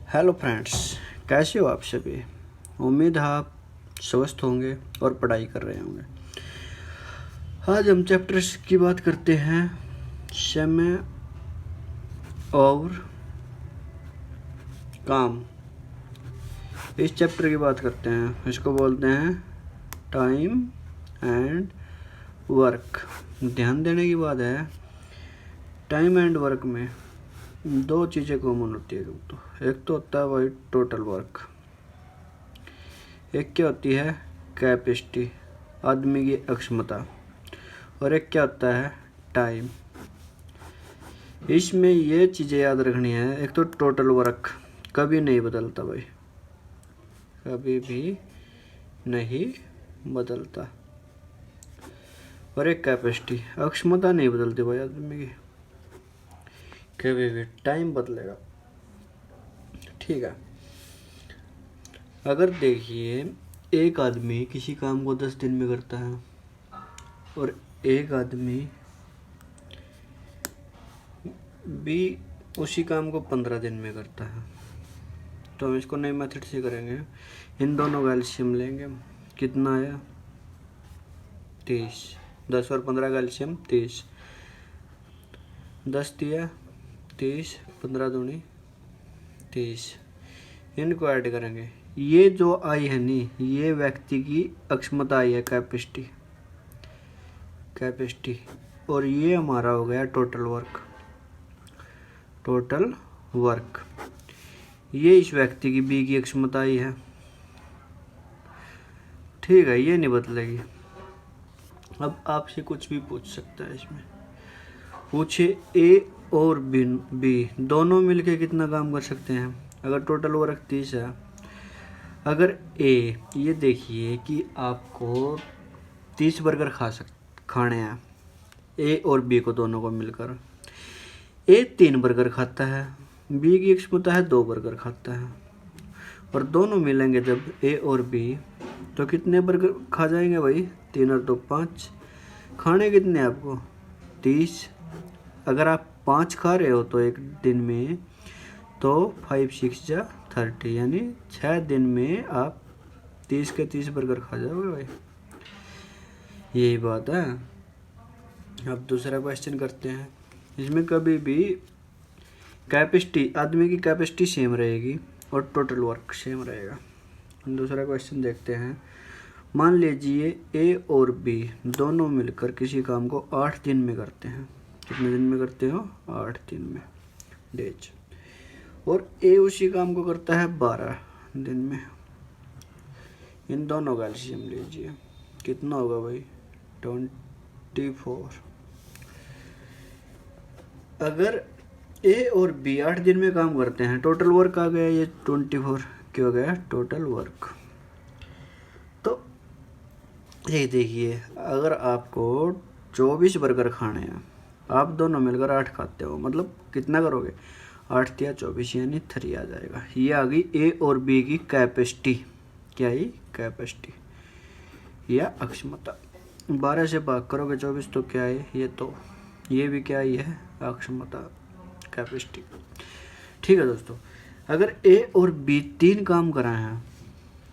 Hello friends, कैसे हो आप सभी। उम्मीद है आप स्वस्थ होंगे और पढ़ाई कर रहे होंगे। आज हम चैप्टर्स की बात करते हैं, समय और काम। इस चैप्टर की बात करते हैं, इसको बोलते हैं टाइम एंड वर्क। ध्यान देने की बात है, टाइम एंड वर्क में दो चीज़ें कॉमन होती है। एक तो होता है भाई टोटल वर्क, एक क्या होती है कैपेसिटी, आदमी की अक्षमता, और एक क्या होता है टाइम। इसमें ये चीज़ें याद रखनी है। एक तो टोटल वर्क कभी नहीं बदलता भाई, कभी भी नहीं बदलता, और एक कैपेसिटी, अक्षमता नहीं बदलती भाई आदमी की, कभी भी टाइम बदलेगा। ठीक है, अगर देखिए एक आदमी किसी काम को 10 दिन में करता है और एक आदमी भी उसी काम को 15 दिन में करता है, तो हम इसको नए मेथड से करेंगे। इन दोनों का एलसीएम लेंगे, कितना आया 30। 10 और 15 का एलसीएम 30, 10 दिया 30, 15 दूनी 30। इनको ऐड करेंगे, ये जो आई है नी, ये व्यक्ति की अक्षमता आई है कैपेसिटी, और ये हमारा हो गया टोटल वर्क। ये इस व्यक्ति की बी की अक्षमता आई है। ठीक है, ये नहीं बदलेगी। अब आपसे कुछ भी पूछ सकता है इसमें, पूछे ए और बी दोनों मिलके कितना काम कर सकते हैं। अगर टोटल वर्क 30 है, अगर ए, ये देखिए कि आपको 30 बर्गर खाने हैं, ए और बी को दोनों को मिलकर। ए 3 बर्गर खाता है, बी की क्षमता है 2 बर्गर खाता है, और दोनों मिलेंगे जब ए और बी, तो कितने बर्गर खा जाएंगे भाई, 3 और 2 5। खाने कितने आपको 30। अगर आप 5 खा रहे हो तो एक दिन में, तो 5 6 जा 30, यानी 6 दिन में आप 30 के 30 बर्गर खा जाओगे भाई। यही बात है। अब दूसरा क्वेश्चन करते हैं। इसमें कभी भी कैपेसिटी, आदमी की कैपेसिटी सेम रहेगी और टोटल वर्क सेम रहेगा। दूसरा क्वेश्चन देखते हैं। मान लीजिए ए और बी दोनों मिलकर किसी काम को 8 दिन में करते हैं। कितने दिन में करते हो, 8 दिन में, डेज। और ए उसी काम को करता है 12 दिन में। इन दोनों का एलसीएम लीजिए, कितना होगा भाई 24। अगर ए और बी 8 दिन में काम करते हैं, टोटल वर्क आ गया ये 24, क्या हो गया टोटल वर्क। तो ये देखिए, अगर आपको 24 बर्गर खाने हैं, आप दोनों मिलकर 8 खाते हो, मतलब कितना करोगे, 8 या 24, यानी 3 आ जाएगा। ये आ गई ए और बी की कैपेसिटी। क्या है कैपेसिटी या अक्षमता। 12 से भाग करोगे 24 तो क्या है ये, तो ये भी क्या ही है अक्षमता, कैपेसिटी। ठीक है दोस्तों, अगर ए और बी 3 काम कराए हैं,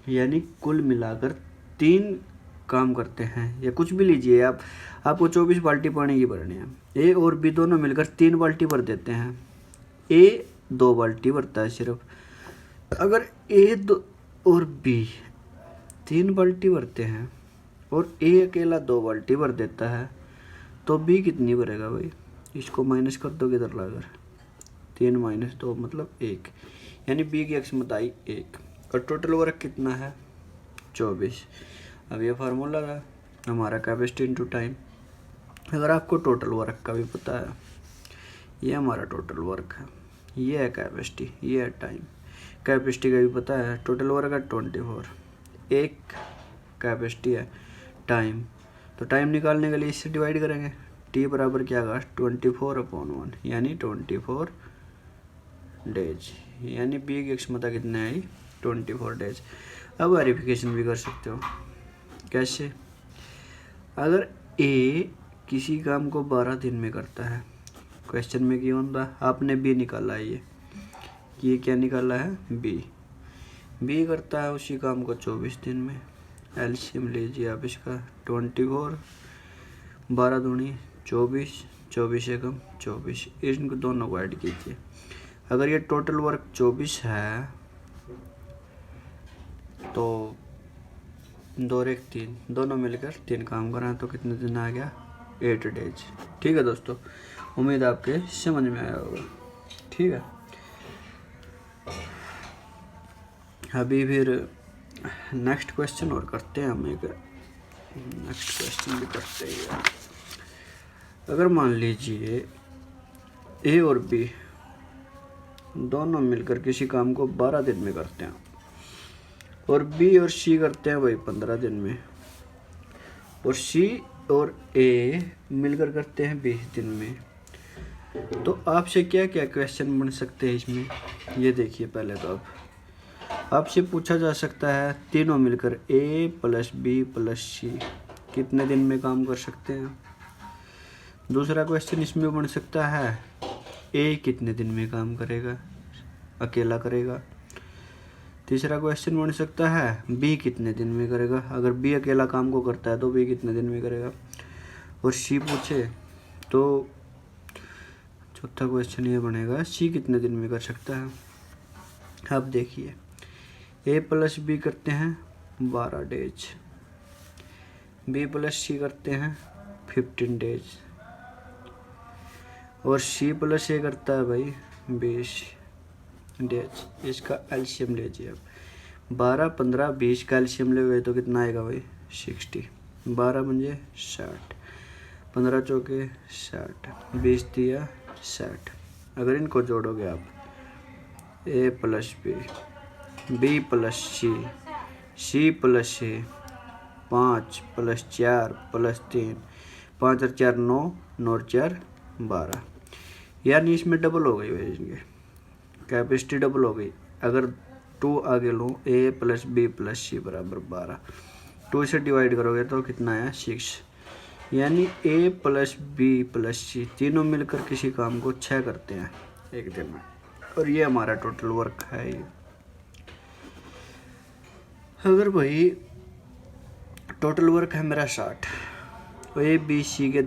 यानी कुल मिलाकर 3 काम करते हैं, या कुछ भी लीजिए आप, आपको 24 बाल्टी पानी की भरनी है, ए और बी दोनों मिलकर 3 बाल्टी भर देते हैं। ए 2 बाल्टी भरता है सिर्फ। अगर ए और बी 3 बाल्टी भरते हैं और ए अकेला 2 बाल्टी भर देता है, तो बी कितनी भरेगा भाई, इसको माइनस कर दो किधर लाकर, 3 - 2 मतलब 1, यानी बी की अक्षमता आई 1, और टोटल वर्क कितना है 24। अब ये फार्मूला है हमारा कैपेसिटी इनटू टाइम। अगर आपको टोटल वर्क का भी पता है, ये हमारा टोटल वर्क है, ये है कैपेसिटी, ये है टाइम। कैपेसिटी का भी पता है, टोटल वर्क है 24, एक कैपेसिटी है टाइम। तो टाइम निकालने के लिए इससे डिवाइड करेंगे, टी बराबर क्या होगा 24/1, यानी 24 डेज, यानी बी की क्षमता कितने आई 24 डेज। अब वेरिफिकेशन भी कर सकते हो। कैसे, अगर ए किसी काम को 12 दिन में करता है, क्वेश्चन में क्यों था, आपने बी निकाला है, ये क्या निकाला है बी करता है उसी काम को 24 दिन में। एलसीएम लीजिए आप इसका 24, 12 दूनी 24, 24 एकम 24, इनको दोनों को ऐड कीजिए। अगर ये टोटल वर्क 24 है तो 2 और 1 3, दोनों मिलकर 3 काम कराएं तो कितने दिन आ गया 8 डेज। ठीक है दोस्तों, उम्मीद आपके समझ में आया होगा। ठीक है, अभी फिर नेक्स्ट क्वेश्चन और करते हैं हम। एक नेक्स्ट क्वेश्चन भी करते हैं। अगर मान लीजिए ए और बी दोनों मिलकर किसी काम को 12 दिन में करते हैं और बी और सी करते हैं वही 15 दिन में, और सी और ए मिलकर करते हैं 20 दिन में, तो आपसे क्या क्या क्वेश्चन बन सकते हैं इसमें, ये देखिए। पहले तो आपसे पूछा जा सकता है तीनों मिलकर ए प्लस बी प्लस सी कितने दिन में काम कर सकते हैं। दूसरा क्वेश्चन इसमें बन सकता है ए कितने दिन में काम करेगा, अकेला करेगा। तीसरा क्वेश्चन बन सकता है बी कितने दिन में करेगा, अगर बी अकेला काम को करता है तो बी कितने दिन में करेगा। और सी पूछे तो चौथा क्वेश्चन ये बनेगा सी कितने दिन में कर सकता है। अब देखिए ए प्लस बी करते हैं 12 डेज, बी प्लस सी करते हैं 15 डेज, और सी प्लस ए करता है भाई 20 डेज। इसका एलसीएम लीजिए अब, 12 15 20 का एलसीएम ले हुए तो कितना आएगा भाई 60, 12 पंजे 60, 15 चौके 60, 20 दिया 60। अगर इनको जोड़ोगे आप A plus B plus C plus A, 5 plus 4 plus 3, 5 और 4 9, 9 और 4 12, यानी इसमें डबल हो गई भाई, इनके कैपेसिटी डबल हो गई। अगर 2 आगे लूँ ए प्लस बी प्लस सी बराबर 12, 2 से डिवाइड करोगे तो कितना आया 6, यानी ए प्लस बी प्लस सी तीनों मिलकर किसी काम को 6 करते हैं एक दिन में, और ये हमारा टोटल वर्क है। ये अगर भाई टोटल वर्क है मेरा 60, तो ए बी सी के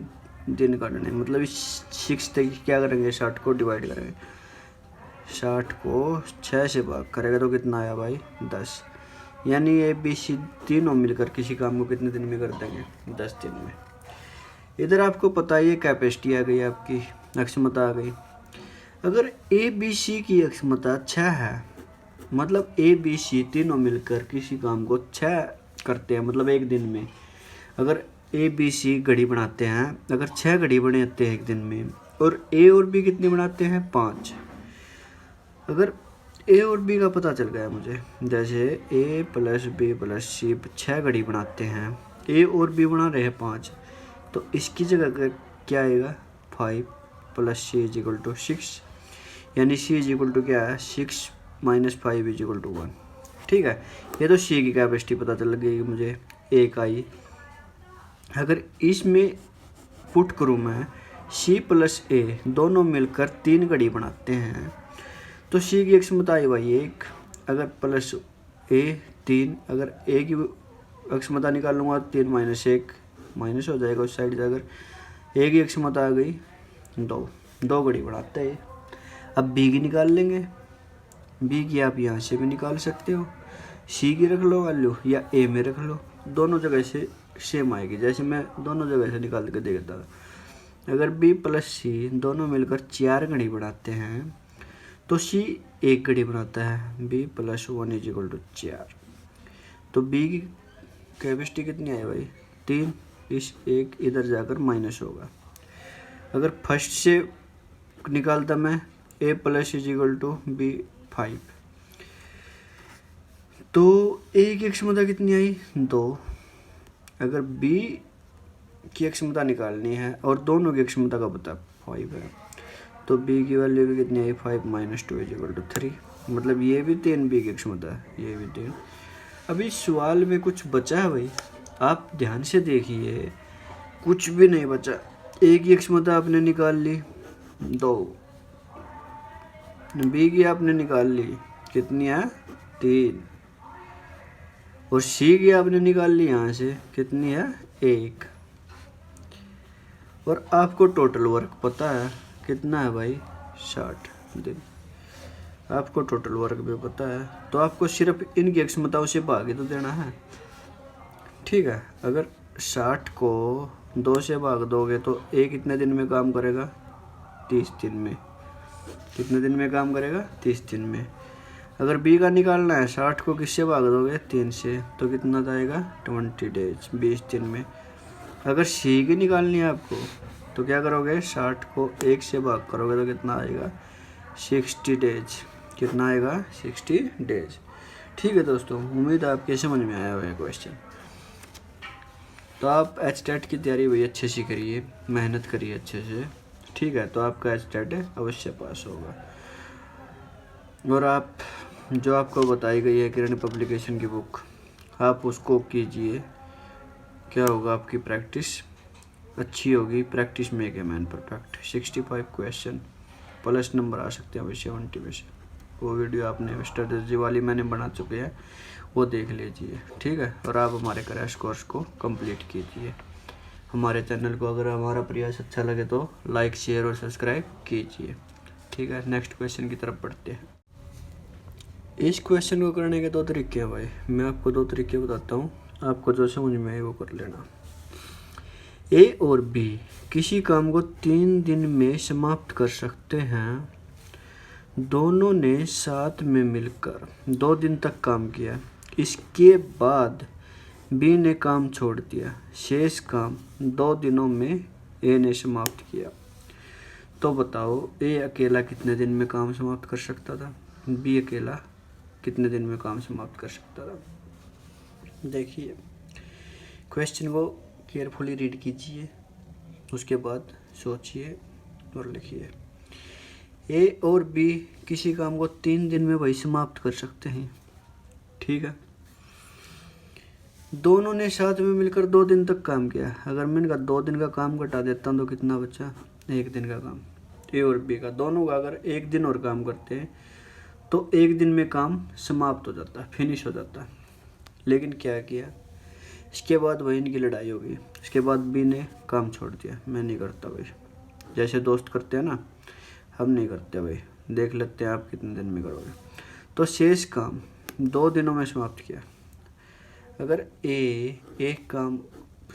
दिन काटने, मतलब इस 6 तक क्या करेंगे 60 को डिवाइड करेंगे, 60 को 6 से भाग करेगा तो कितना आया भाई 10, यानी ए बी सी तीनों मिलकर किसी काम को कितने दिन में कर देंगे 10 दिन में। इधर आपको पता ही है कैपेसिटी आ गई, आपकी अक्षमता आ गई। अगर ए बी सी की अक्षमता 6 है, मतलब ए बी सी तीनों मिलकर किसी काम को 6 करते हैं, मतलब एक दिन में। अगर ए बी सी घड़ी बनाते हैं, अगर 6 घड़ी बनाते हैं एक दिन में, और ए और बी कितनी बनाते हैं 5। अगर ए और बी का पता चल गया मुझे, जैसे ए प्लस बी प्लस सी 6 घड़ी बनाते हैं, ए और बी बना रहे हैं 5, तो इसकी जगह क्या आएगा 5 plus C is equal to 6, यानी सी इज इक्वल टू क्या है 6 माइनस 5 इज इक्वल टू 1। ठीक है, ये तो सी की कैपेसिटी पता चल गई मुझे, एक आई। अगर इसमें पुट करूँ मैं सी प्लस ए दोनों मिलकर 3 घड़ी बनाते हैं, तो सी की अक्षमता आई भाई 1, अगर प्लस ए 3, अगर ए की अक्षमता निकालूंगा 3 माइनस 1 माइनस हो जाएगा उस साइड से। अगर ए की अक्षमता आ गई 2 घड़ी बढ़ाते हैं। अब बी की निकाल लेंगे, बी की आप यहाँ से भी निकाल सकते हो, सी की रख लो वैल्यू या ए में रख लो, दोनों जगह से सेम आएगी। जैसे मैं दोनों जगह से निकाल के देखता था, अगर बी प्लस सी दोनों मिलकर 4 घड़ी बनाते हैं तो सी 1 घड़ी बनाता है, B plus 1 is equal to 4। तो बी की कैपेसिटी कितनी आई भाई 3, इस 1 इधर जाकर माइनस होगा। अगर फर्स्ट से निकालता मैं A plus is equal to B 5, तो ए की क्षमता कितनी आई 2। अगर बी की क्षमता निकालनी है और दोनों की क्षमता का पता 5 है, तो बी की वैल्यू भी कितनी आई 5 माइनस 2 इज इक्वल टू 3, मतलब ये भी 3 बी की क्षमता है, ये भी 3। अभी सवाल में कुछ बचा है भाई, आप ध्यान से देखिए, कुछ भी नहीं बचा। ए की क्षमता आपने निकाल ली 2, बी की आपने निकाल ली, कितनी है 3, और सी की आपने निकाल ली यहाँ से, कितनी है 1, और आपको टोटल वर्क पता है कितना है भाई 60 दिन, आपको टोटल वर्क भी पता है, तो आपको सिर्फ इनकी क्षमताओं से भाग ही तो देना है। ठीक है, अगर 60 को 2 से भाग दोगे तो ए कितने दिन में काम करेगा 30 दिन में, कितने दिन में काम करेगा 30 दिन में। अगर बी का निकालना है, 60 को किससे भाग दोगे 3 से, तो कितना जाएगा 20 डेज 20 दिन में। अगर सी की निकालनी है आपको तो क्या करोगे, 60 को 1 से भाग करोगे तो कितना आएगा 60 डेज, कितना आएगा 60 डेज। ठीक है दोस्तों, उम्मीद है आपके समझ में आया हुआ क्वेश्चन। तो आप एचटेट की तैयारी भाई अच्छे से करिए, मेहनत करिए अच्छे से। ठीक है, तो आपका एचटेट अवश्य पास होगा। और आप जो आपको बताई गई है किरण पब्लिकेशन की बुक, आप उसको कीजिए, क्या होगा आपकी प्रैक्टिस अच्छी होगी। Practice make a man perfect. 65 question plus number आ सकते हैं भाई 70 में से। वो वीडियो आपने स्ट्रेटजी वाली मैंने बना चुके हैं, वो देख लीजिए। ठीक है, और आप हमारे क्रैश कोर्स को कंप्लीट कीजिए। हमारे चैनल को अगर हमारा प्रयास अच्छा लगे तो लाइक शेयर और सब्सक्राइब कीजिए। ठीक है, नेक्स्ट क्वेश्चन की तरफ बढ़ते हैं। इस क्वेश्चन को करने के 2 तरीके हैं भाई, मैं आपको 2 तरीके बताता हूँ, आपको जो समझ में आए वो कर लेना। ए और बी किसी काम को 3 दिन में समाप्त कर सकते हैं। दोनों ने साथ में मिलकर 2 दिन तक काम किया, इसके बाद बी ने काम छोड़ दिया, शेष काम 2 दिनों में ए ने समाप्त किया। तो बताओ ए अकेला कितने दिन में काम समाप्त कर सकता था, बी अकेला कितने दिन में काम समाप्त कर सकता था। देखिए क्वेश्चन को केयरफुली रीड कीजिए, उसके बाद सोचिए और लिखिए। ए और बी किसी काम को 3 दिन में वही समाप्त कर सकते हैं। ठीक है, दोनों ने साथ में मिलकर 2 दिन तक काम किया। अगर मैं इनका 2 दिन का काम घटा देता हूँ तो कितना बचा 1 दिन का काम। ए और बी का दोनों का अगर 1 दिन और काम करते हैं तो 1 दिन में काम समाप्त हो जाता है, फिनिश हो जाता है। लेकिन क्या किया, इसके बाद वही इनकी लड़ाई हो गई, इसके बाद बी ने काम छोड़ दिया, मैं नहीं करता भाई। जैसे दोस्त करते हैं ना, हम नहीं करते भाई, देख लेते हैं आप कितने दिन में करोगे। तो शेष काम 2 दिनों में समाप्त किया। अगर एक काम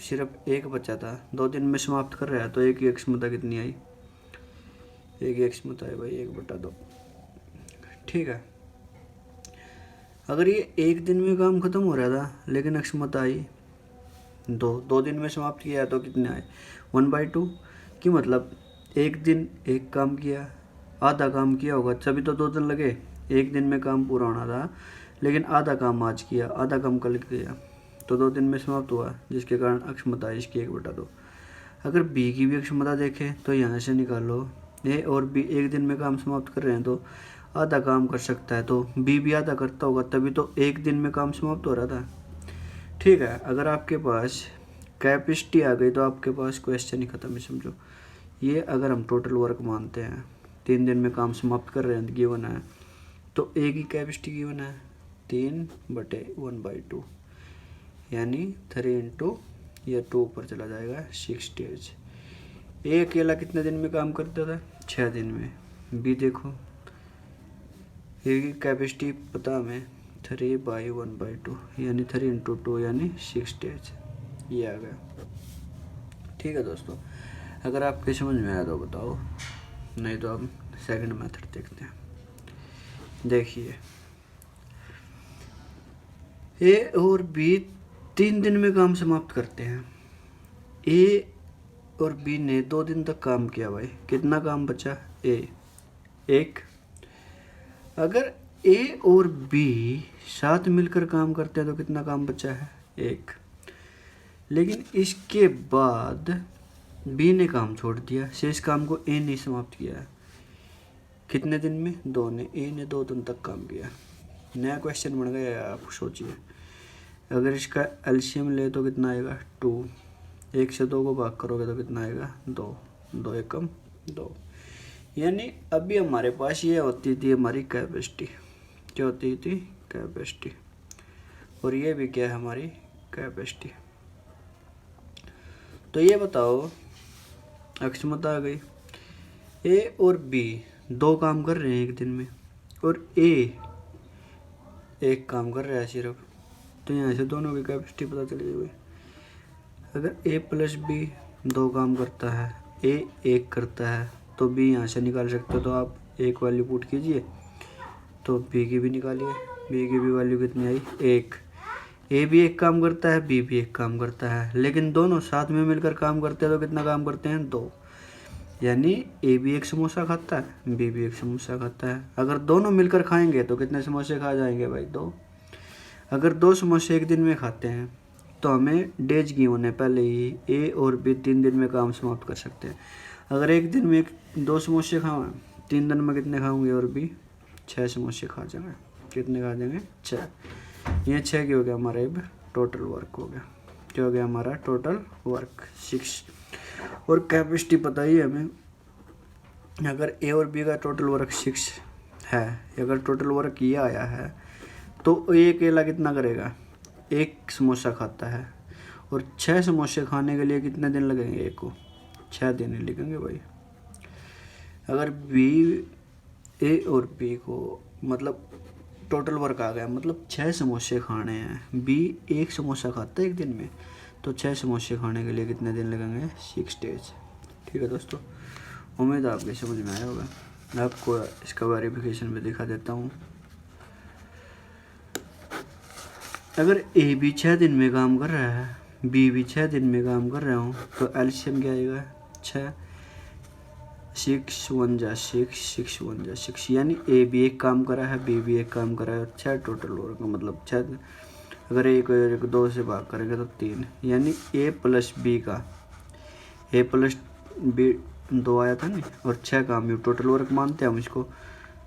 सिर्फ 1 बचा था, 2 दिन में समाप्त कर रहा है, तो एक की क्षमता कितनी आई, एक की क्षमता है भाई 1/2। ठीक है, अगर ये 1 दिन में काम खत्म हो रहा था लेकिन क्षमता आई 2 दिन में समाप्त किया तो कितने आए 1/2, कि मतलब 1 दिन 1 काम किया, आधा काम किया होगा तभी तो 2 दिन लगे। 1 दिन में काम पूरा होना था लेकिन आधा काम आज किया, आधा काम कल किया, तो 2 दिन में समाप्त हुआ, जिसके कारण अक्षमता इसकी 1/2। अगर बी की भी अक्षमता देखें तो यहाँ से निकालो, ए और बी 1 दिन में काम समाप्त कर रहे हैं तो आधा काम कर सकता है, तो बी भी आधा करता होगा तभी तो 1 दिन में काम समाप्त हो रहा था। ठीक है, अगर आपके पास कैपेसिटी आ गई तो आपके पास क्वेश्चन ही खत्म है, समझो। ये अगर हम टोटल वर्क मानते हैं 3 दिन में काम समाप्त कर रहे हैं, गिवन है, तो ए की कैपेसिटी गिवन है 3/1/2, यानी 3 इंटू या 2 ऊपर चला जाएगा 6 डेज। ए अकेला कितने दिन में काम करता था 6 दिन में। बी देखो, ए की कैपेसिटी पता हमें 3/1/2 यानी 3 इंटू 2 यानी 6 डेज, ये आ गया। ठीक है दोस्तों, अगर आपके समझ में आया तो बताओ, नहीं तो हम सेकंड मेथड देखते हैं। देखिए ए और बी 3 दिन में काम समाप्त करते हैं। ए और बी ने 2 दिन तक काम किया भाई, कितना काम बचा ए 1। अगर ए और बी साथ मिलकर काम करते हैं तो कितना काम बचा है 1। लेकिन इसके बाद बी ने काम छोड़ दिया, शेष काम को ए ने समाप्त किया। कितने दिन में 2 ने, ए ने 2 दिन तक काम किया। नया क्वेश्चन बन गया, आप सोचिए। अगर इसका एलसीएम ले तो कितना आएगा 2, 1 से 2 को भाग करोगे तो कितना आएगा 2, 2 एकम 2, यानी अभी हमारे पास ये होती थी हमारी कैपेसिटी, क्या होती थी कैपेसिटी, और ये भी क्या है हमारी कैपेसिटी। तो ये बताओ अक्षमता आ गई। ए और बी दो काम कर रहे हैं एक दिन में, और ए एक काम कर रहा है सिर्फ, तो यहाँ से दोनों की कैपेसिटी पता चली गई। अगर ए प्लस बी दो काम करता है, ए एक करता है, तो बी यहाँ से निकाल सकते हो। तो आप एक वैल्यू पुट कीजिए तो बी की भी निकालिए। बी की भी वैल्यू कितनी आई, एक। ए भी एक काम करता है, बी भी एक काम करता है, लेकिन दोनों साथ में मिलकर काम करते हैं तो कितना काम करते हैं, दो। यानी ए भी एक समोसा खाता है, बी भी एक समोसा खाता है। अगर दोनों मिलकर खाएंगे तो कितने समोसे खा जाएंगे भाई, दो। अगर दो समोसे एक दिन में खाते हैं तो हमें डेज गिवन है पहले ही, ए और बी 3 दिन में काम समाप्त कर सकते हैं। अगर एक दिन में दो समोसे खाओ, 3 दिन में कितने खाओगे, और भी 6 समोसे खा जाएंगे। कितने खा जाएंगे, 6। ये 6 क्या हो गया हमारा, अब टोटल वर्क हो गया। क्या हो गया हमारा टोटल वर्क, 6। और कैपेसिटी पता ही है हमें। अगर ए और बी का टोटल वर्क 6 है, अगर टोटल वर्क ये आया है, तो ए अकेला कितना करेगा, एक समोसा खाता है, और 6 समोसे खाने के लिए कितने दिन लगेंगे, एक को 6 दिन ही लगेंगे भाई। अगर बी, ए और बी को मतलब टोटल वर्क आ गया, मतलब 6 समोसे खाने हैं, बी एक समोसा खाता है एक दिन में, तो 6 समोसे खाने के लिए कितने दिन लगेंगे, 6 डेज। ठीक है दोस्तों, उम्मीद है आपके समझ में आया होगा। मैं आपको इसका वेरिफिकेशन भी दिखा देता हूँ। अगर ए भी 6 दिन में काम कर रहा है, बी भी 6 दिन में काम कर रहा हूँ, तो एलसीएम क्या आएगा, 6। 6 1 जा 6, 6 1 जा 6, यानी ए भी एक काम करा है, बी भी एक काम करा है, 6 टोटल वर्क, मतलब 6। अगर ए को 2 से भाग करेंगे तो 3, यानी ए प्लस बी का, ए प्लस बी 2 आया था नहीं, और 6 काम यू टोटल वर्क मानते हैं हम इसको।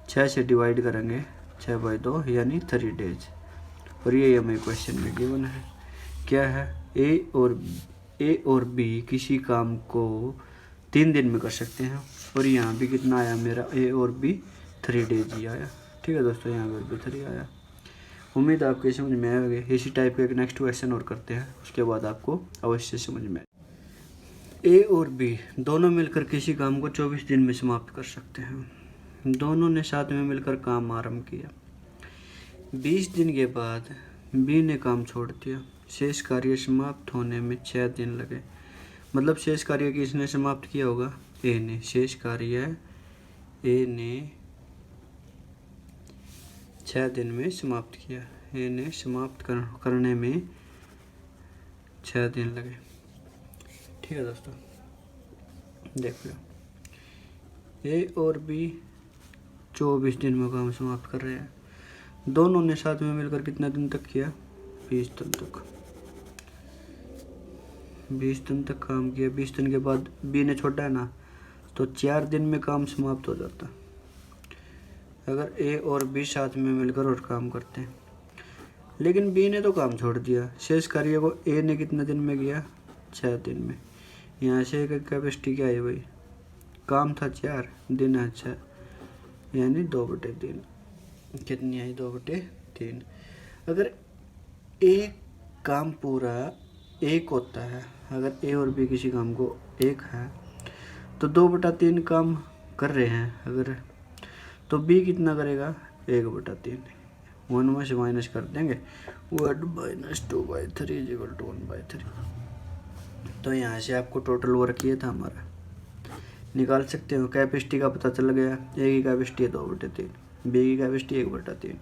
6 से डिवाइड करेंगे 6/2, यानी 3 डेज। और ये हमें क्वेश्चन में गिवन है, क्या है, ए और बी किसी काम को 3 दिन में कर सकते हैं, और यहाँ भी कितना आया मेरा, ए और बी 3 डेज ही आया। ठीक है दोस्तों, यहाँ पर भी 3 आया। उम्मीद आपके समझ में आएगा। इसी टाइप का एक नेक्स्ट क्वेश्चन और करते हैं, उसके बाद आपको अवश्य समझ में आए। ए और बी दोनों मिलकर किसी काम को 24 दिन में समाप्त कर सकते हैं। दोनों ने साथ में मिलकर काम आरंभ किया। 20 दिन के बाद बी ने काम छोड़ दिया। शेष कार्य समाप्त होने में 6 दिन लगे। मतलब शेष कार्य किसने समाप्त किया होगा, ए ने। शेष कार्य ए ने 6 दिन में समाप्त किया। ए ने समाप्त करने में 6 दिन लगे। ठीक है दोस्तों, देख लो, ए और बी 24 दिन में काम समाप्त कर रहे हैं। दोनों ने साथ में मिलकर कितना दिन तक किया, 20 दिन तक। 20 दिन तक काम किया। 20 दिन के बाद बी ने छोड़ा है ना, तो 4 दिन में काम समाप्त हो जाता। अगर ए और बी साथ में मिलकर और काम करते हैं, लेकिन बी ने तो काम छोड़ दिया। शेष कार्य को ए ने कितने दिन में किया, 6 दिन में। यहाँ से एक कैपेसिटी क्या है भाई, काम था 4, दिन है 6, यानी 2/3। कितनी आई, 2/3। अगर एक काम पूरा एक होता है, अगर ए और बी किसी काम को एक है, तो 2/3 काम कर रहे हैं अगर, तो बी कितना करेगा, 1/3। 1 में से माइनस कर देंगे, 1 - 2/3 = 1/3। तो यहाँ से आपको टोटल वर्क ये था हमारा, निकाल सकते हो। कैपेसिटी का पता चल गया, ए की कैपेसिटी है 2/3, बी की कैपेसिटी 1/3।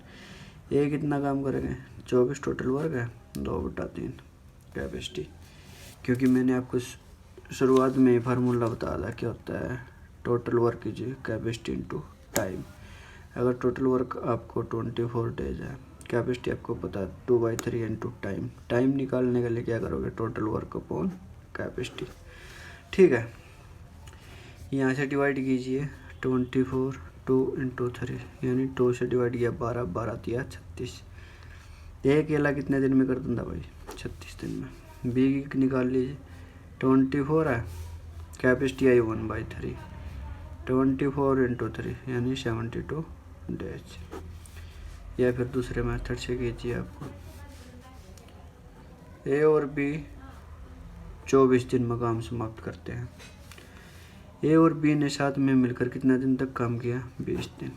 ए कितना काम करेंगे, 24 टोटल वर्क है, 2/3 कैपेसिटी। क्योंकि मैंने आपको शुरुआत में फार्मूला बताया था, क्या होता है, total work is capacity into time. अगर टोटल वर्क आपको 24 डेज है, कैपेसिटी आपको पता है 2/3 इनटू टाइम। टाइम निकालने के लिए क्या करोगे, टोटल वर्क अपॉन कैपेसिटी। ठीक है, यहाँ से डिवाइड कीजिए 24, 2 × 3, यानी 2 से डिवाइड किया 12, 12 दिया 36। ए अकेला कितने दिन में कर दूँगा भाई, 36 दिन में। बी की निकाल लीजिए, 24 है, कैपेसिटी आई 1/3, 24/3 यानी 72 डेज। या फिर दूसरे मेथड से कीजिए आपको। ए और बी 24 दिन में काम समाप्त करते हैं। ए और बी ने साथ में मिलकर कितना दिन तक काम किया? 20 दिन।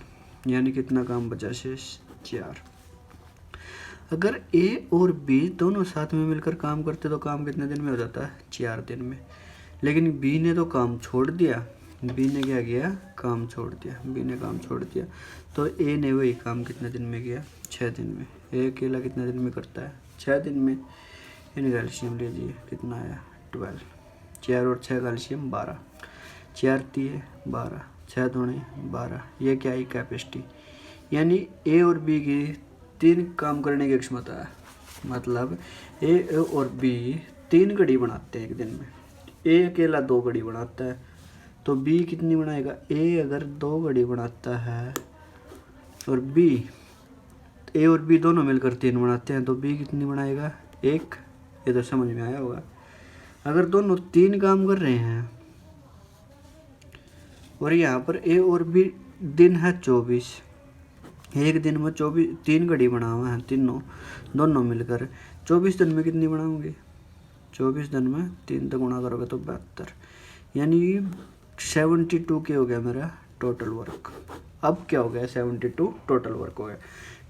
यानी कितना काम बचा शेष? 4। अगर ए और बी दोनों साथ में मिलकर काम करते तो काम कितने दिन में हो जाता है? 4 दिन में। लेकिन बी ने तो काम छोड़ दिया। बी ने क्या किया? काम छोड़ दिया। बी ने काम छोड़ दिया तो ए ने वही काम कितने दिन में किया? 6 दिन में। ए अकेला कितने दिन में करता है? 6 दिन में। इन कैल्शियम लीजिए, कितना आया? 12। 4 और 6 कैल्शियम 12। 4 3 12, 6 दूनी 12। ये क्या है? कैपेसिटी। यानी ए और बी की 3 काम करने की क्षमता है। मतलब ए और बी 3 घड़ी बनाते हैं एक दिन में। ए अकेला 2 घड़ी बनाता है तो बी कितनी बनाएगा? ए अगर 2 घड़ी बनाता है और बी, ए और बी दोनों मिलकर 3 बनाते हैं तो बी कितनी बनाएगा? 1। ये तो समझ में आया होगा। अगर दोनों 3 काम कर रहे हैं और यहाँ पर ए और बी दिन है 24, एक दिन में 3 घड़ी बना हुआ है तीनों, दोनों मिलकर 24 दिन में कितनी बनाओगे? 24 दिन में 3 तक गुणा करोगे तो 72। यानी 72 के हो गया मेरा टोटल वर्क। अब क्या हो गया? 72 टोटल वर्क हो गया।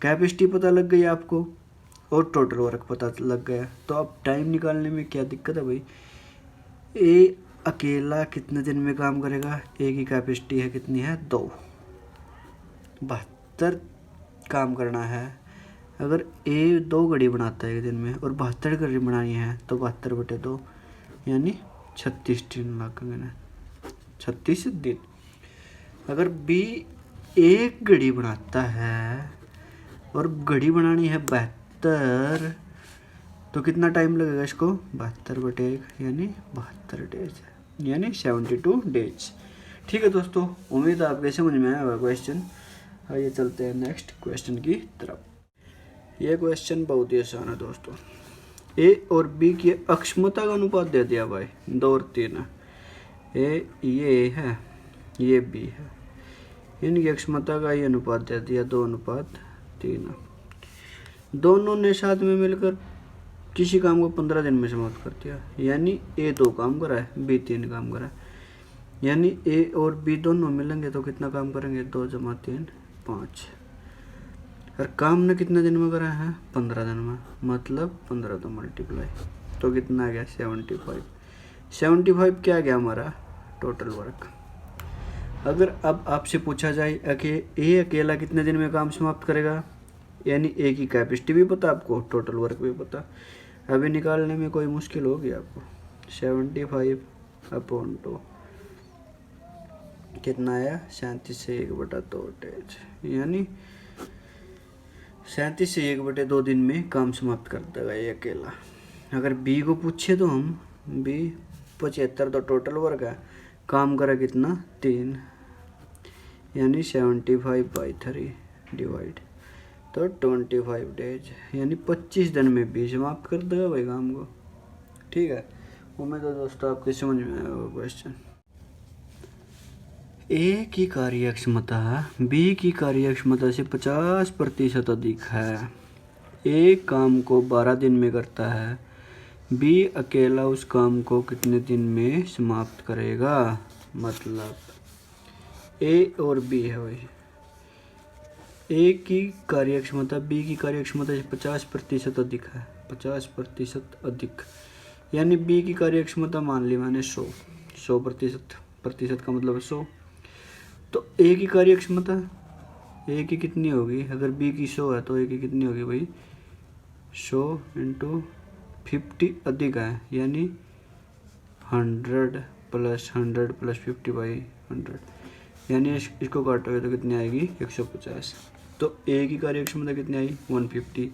कैपेसिटी पता लग गई आपको और टोटल वर्क पता लग गया। तो अब टाइम निकालने में क्या दिक्कत है भाई? ए अकेला कितने दिन में काम करेगा? ए की कैपेसिटी है कितनी है? 2। 72 काम करना है। अगर ए 2 घड़ी बनाता है एक दिन में और 72 घड़ी बनानी है तो 72/2 यानी 36 दिन लगेंगे। 36 दिन। अगर बी 1 घड़ी बनाता है और घड़ी बनानी है 72 तो कितना टाइम लगेगा इसको? 72/1 यानी 72 डेज, यानी 72 डेज। ठीक है दोस्तों, उम्मीद है आपके समझ में आया होगा क्वेश्चन। आइए चलते हैं नेक्स्ट क्वेश्चन की तरफ। ये क्वेश्चन बहुत ही आसान है दोस्तों। ए और बी की अक्षमता का अनुपात दे दिया भाई, 2 और 3 है। ये है, ये बी है। इनकी अक्षमता का ये अनुपात दे दिया 2:3। दोनों ने साथ में मिलकर किसी काम को 15 दिन में समाप्त कर दिया। यानी ए 2 काम करा है, बी 3 काम करा है। यानी ए और बी दोनों मिलेंगे तो कितना काम करेंगे? 2 + 3 5। और काम ने कितने दिन में करा है? 15 दिन में। मतलब 15 तो मल्टीप्लाई तो कितना आ गया? 75। 75 क्या गया हमारा? Total work. अगर अब आपसे पूछा जाए कि ए अकेला कितने दिन में काम समाप्त करेगा, यानी ए की कैपेसिटी भी पता आपको, टोटल वर्क भी पता, अभी निकालने में कोई मुश्किल होगी आपको। 75/2 कितना आया? 37 से 1/2 डेज। यानी 37 से 1/2 दिन में काम समाप्त कर देगा ये अकेला। अगर बी को पूछे तो हम बी 75 तो टोटल वर्क है, काम करा कितना? 3, यानी 75/3 डिवाइड तो 25 डेज, यानी 25 दिन में बी समाप्त कर देगा भाई काम को। ठीक है, उम्मीद है दोस्तों आपके समझ में आया होगा क्वेश्चन। ए की कार्यक्षमता बी की कार्यक्षमता से 50% अधिक है। ए काम को 12 दिन में करता है, बी अकेला उस काम को कितने दिन में समाप्त करेगा? मतलब ए और बी है भाई। ए की कार्यक्षमता बी की कार्यक्षमता से 50% अधिक है, 50% अधिक। यानी बी की कार्यक्षमता मान ली मैंने 100%, प्रतिशत का मतलब 100। तो ए की कार्यक्षमता, ए की कितनी होगी? अगर बी की 100 है तो ए की कितनी होगी भाई? 100 × 50 अधिक है, यानी 100 + 100 + 50/100, यानी इसको काटोगे तो कितनी आएगी? 150। तो ए की कार्यक्षमता कितनी आई? 150।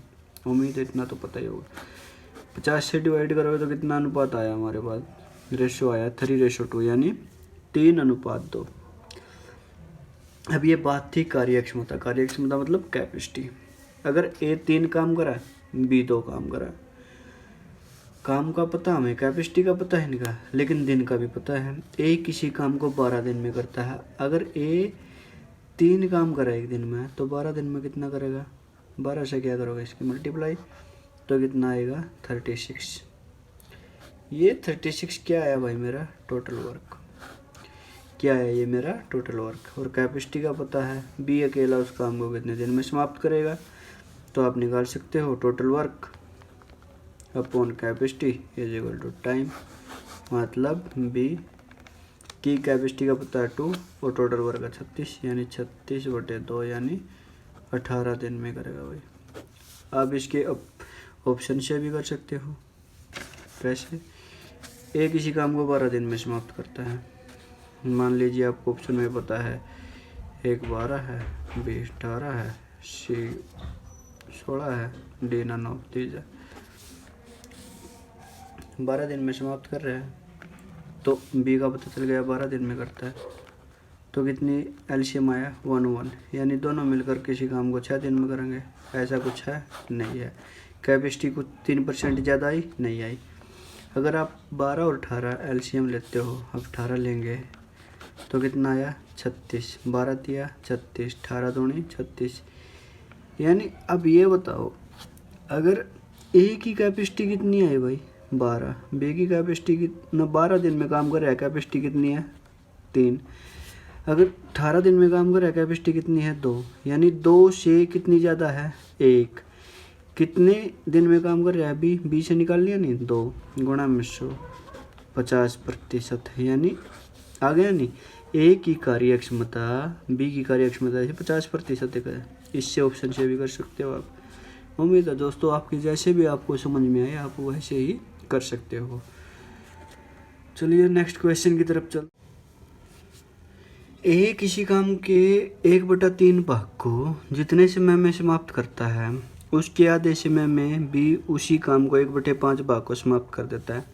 उम्मीद है इतना तो पता ही होगा। 50 से डिवाइड करोगे तो कितना अनुपात आया हमारे पास? रेशो आया 3:2, यानी 3:2। अब ये बात थी कार्यक्षमता। कार्यक्षमता मतलब कैपेसिटी। अगर ए 3 काम करा है, बी 2 काम करा है, काम का पता हमें, कैपेसिटी का पता है इनका, लेकिन दिन का भी पता है। ए किसी काम को 12 दिन में करता है। अगर ए 3 काम करे एक दिन में, तो 12 दिन में कितना करेगा? 12 से क्या करोगे इसकी मल्टीप्लाई, तो कितना आएगा? 36। ये 36 क्या है भाई? मेरा टोटल वर्क क्या है? ये मेरा टोटल वर्क। और कैपेसिटी का पता है, बी अकेला उस काम को कितने दिन में समाप्त करेगा, तो आप निकाल सकते हो total work upon capacity is equal to time. मतलब बी की कैपेसिटी का पता है 2 और टोटल वर्क है 36, यानी 36/2 यानी 18 दिन में करेगा भाई। आप इसके ऑप्शन से भी कर सकते हो। कैसे? ए किसी काम को 12 दिन में समाप्त करता है। मान लीजिए आपको ऑप्शन में पता है, एक 12 है, बी 18 है, सी 16 है, डी 9 30 है। 12 दिन में समाप्त कर रहे हैं, तो बी का पता चल गया 12 दिन में करता है। तो कितनी एलसीएम आया? 1 यानी दोनों मिलकर किसी काम को 6 दिन में करेंगे। ऐसा कुछ है? नहीं है। कैपेसिटी कुछ 3% ज़्यादा आई? नहीं आई। अगर आप 12 और 18 एलसीएम लेते हो, अब 18 लेंगे तो कितना आया? 36। 12 दिया 36, 18 दूनी 36। यानी अब ये बताओ, अगर ए की कैपेसिटी कितनी है भाई? 12। बी की कैपेसिटी कितना? 12 दिन में काम कर रहा है, कैपेसिटी कितनी है? 3। अगर 18 दिन में काम कर रहा है, कैपेसिटी कितनी है? 2। यानी 2 से कितनी ज़्यादा है? 1। कितने दिन में काम कर रहा है? बी से निकाल लिया नहीं? 2 गुणा में 100, 50%। यानी आ गया नहीं? ए की कार्यक्षमता बी की कार्यक्षमता से 50% है। इससे ऑप्शन से भी कर सकते हो आप। उम्मीद है दोस्तों आपकी जैसे भी आपको समझ में आए आप वैसे ही कर सकते हो। चलिए नेक्स्ट क्वेश्चन की तरफ चल। ए किसी काम के 1/3 भाग को जितने समय में समाप्त करता है, उसके आधे समय में बी उसी काम को 1/5 भाग को समाप्त कर देता है।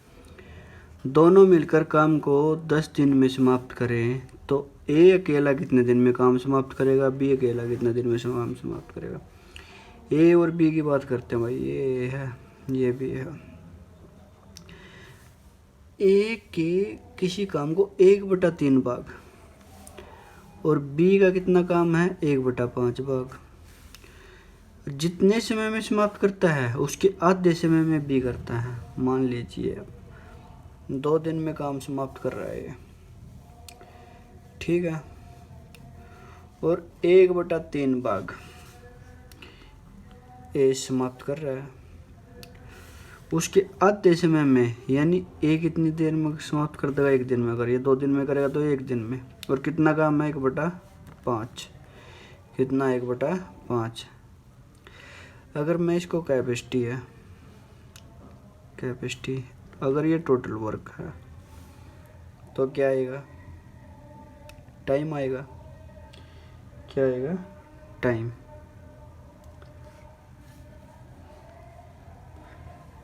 दोनों मिलकर काम को 10 दिन में समाप्त करें, तो ए अकेला कितने दिन में काम समाप्त करेगा, बी अकेला कितने दिन में काम समाप्त करेगा। ए और बी की बात करते हैं भाई। ये है, ये भी है। ए के किसी काम को 1/3 भाग और बी का कितना काम है? 1/5 भाग। जितने समय में समाप्त करता है उसके आधे समय में बी करता है। मान लीजिए 2 दिन में काम समाप्त कर रहा है ये, ठीक है, और 1/3 भाग ए समाप्त कर रहा है उसके आधे समय में, यानी ए कितनी देर में समाप्त कर देगा? 1 दिन में। अगर ये 2 दिन में करेगा तो 1 दिन में। और कितना काम है? 1/5। कितना? 1/5। अगर मैं इसको कैपेसिटी है, कैपेसिटी अगर ये टोटल वर्क है तो क्या आएगा? टाइम आएगा। क्या आएगा? टाइम।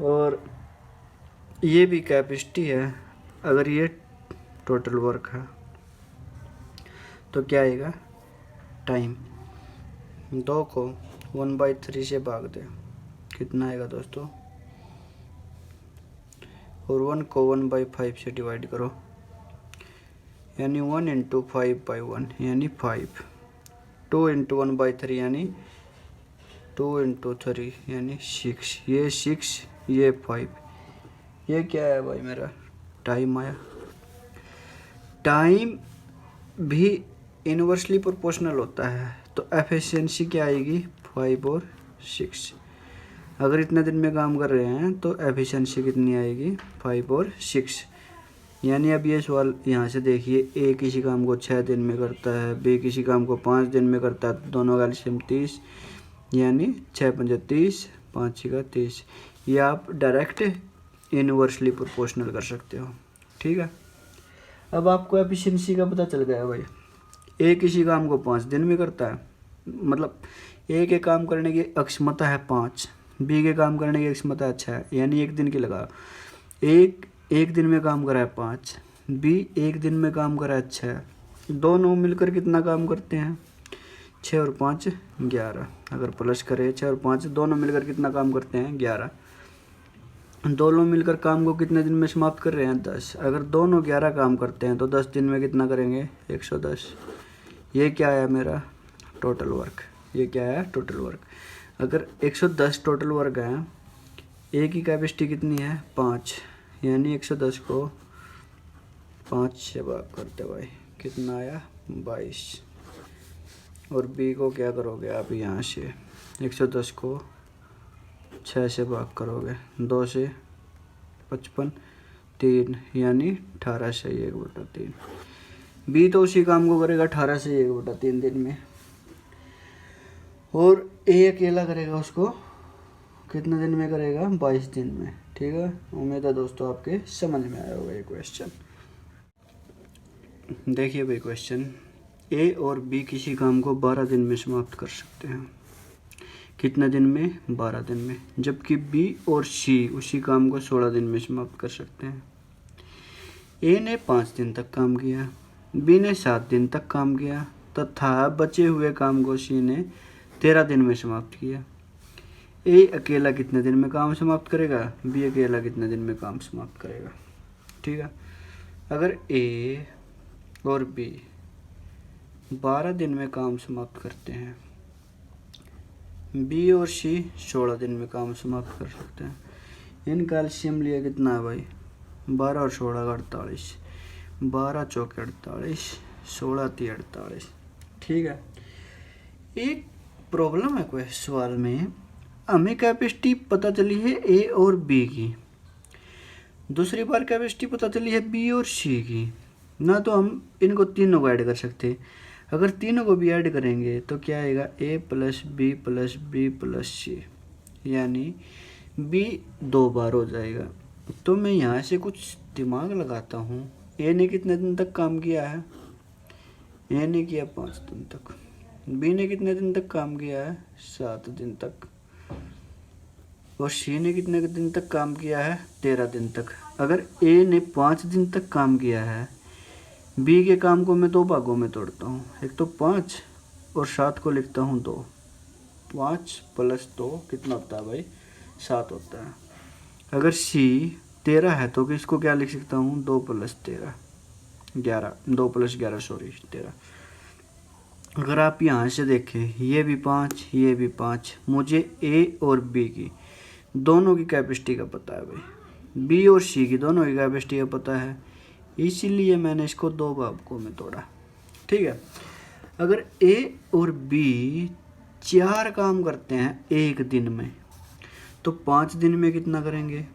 और ये भी कैपेसिटी है। अगर ये टोटल वर्क है तो क्या आएगा? टाइम। 2 को 1/3 से भाग दे, कितना आएगा दोस्तों? और 1 को 1/5 से डिवाइड करो, यानी 1 × 5/1 यानी 5। 2 × 1/3 यानी 2 × 3 यानी 6। ये 6, ये 5। ये क्या है भाई? मेरा टाइम आया। टाइम भी इनवर्सली प्रोपोर्शनल होता है, तो एफिशिएंसी क्या आएगी? 5 और 6। अगर इतने दिन में काम कर रहे हैं तो एफिशिएंसी कितनी आएगी? 5 और 6। यानी अब ये सवाल यहाँ से देखिए, ए किसी काम को 6 दिन में करता है, बी किसी काम को 5 दिन में करता है, दोनों का एलसीएम 30, यानी 6 × 5 = 30, 5 × 30। ये आप डायरेक्ट इनवर्सली प्रोपोर्शनल कर सकते हो, ठीक है। अब आपको एफिशिएंसी का पता चल गया भाई। ए किसी काम को 5 दिन में करता है, मतलब ए के काम करने की अक्षमता है 5, बी के काम करने की अक्षमता है 6, यानी 1 दिन की लगा। एक दिन में काम करा है 5, बी 1 दिन में काम करा है 6, दोनों मिलकर कितना काम करते हैं? 6 और 5 11। अगर प्लस करें 6 और 5 दोनों मिलकर कितना काम करते हैं? 11। दोनों मिलकर काम को कितने दिन में समाप्त कर रहे हैं? 10। अगर दोनों 11 काम करते हैं तो 10 दिन में कितना करेंगे? 110। ये क्या आया मेरा? Total work. ये क्या है? Total work. अगर 110 टोटल वर्क है, ए की कैपेसिटी कितनी है? 5, यानी 110 को 5 से भाग करते भाई, कितना आया? 22। और बी को क्या करोगे आप? यहाँ से 110 को 6 से भाग करोगे, 2 से 55, 3, यानी 18 से 1/3। बी तो उसी काम को करेगा 18 से 1/3 दिन में, और ए अकेला करेगा उसको कितने दिन में करेगा? 22 दिन में। ठीक है, उम्मीद है दोस्तों आपके समझ में आया होगा ये क्वेश्चन। देखिए भाई क्वेश्चन, ए और बी किसी काम को 12 दिन में समाप्त कर सकते हैं। कितने दिन में? 12 दिन में। जबकि बी और सी उसी काम को 16 दिन में समाप्त कर सकते हैं। ए ने 5 दिन तक काम किया, बी ने 7 दिन तक काम किया, तथा बचे हुए काम को सी ने 13 दिन में समाप्त किया। ए अकेला कितने दिन में काम समाप्त करेगा? बी अकेला कितने दिन में काम समाप्त करेगा? ठीक है, अगर ए और बी 12 दिन में काम समाप्त करते हैं, बी और सी 16 दिन में काम समाप्त कर सकते हैं। इनका एलसीएम लिया कितना है भाई? 12 और 16 का 48, 12 चौके 48, 16 × 48। ठीक है, एक प्रॉब्लम है कोई सवाल में, हमें कैपेसिटी पता चली है ए और बी की, दूसरी बार कैपेसिटी पता चली है बी और सी की। ना तो हम इनको तीनों को ऐड कर सकते, अगर तीनों को भी ऐड करेंगे तो क्या आएगा? ए प्लस बी प्लस सी, यानी बी 2 बार हो जाएगा। तो मैं यहाँ से कुछ दिमाग लगाता हूँ। ए ने कितने दिन तक काम किया है? ए ने किया 5 दिन तक। बी ने कितने दिन तक काम किया है? 7 दिन तक। और सी ने कितने दिन तक काम किया है? 13 दिन तक। अगर ए ने 5 दिन तक काम किया है, बी के काम को मैं 2 भागों में तोड़ता हूँ, एक तो 5 और 7 को लिखता हूँ 2। 5 + 2 कितना होता है भाई? 7 होता है। अगर सी 13 है तो इसको क्या लिख सकता हूँ? 2 + 13 11, 2 + 11 सॉरी 13। अगर आप यहाँ से देखें, ये भी 5, ये भी 5, मुझे ए और बी की दोनों की कैपेसिटी का पता है भाई, बी और सी की दोनों की कैपेसिटी का पता है, इसीलिए मैंने इसको 2 भागों में तोड़ा। ठीक है, अगर ए और बी 4 काम करते हैं एक दिन में, तो 5 दिन में कितना करेंगे?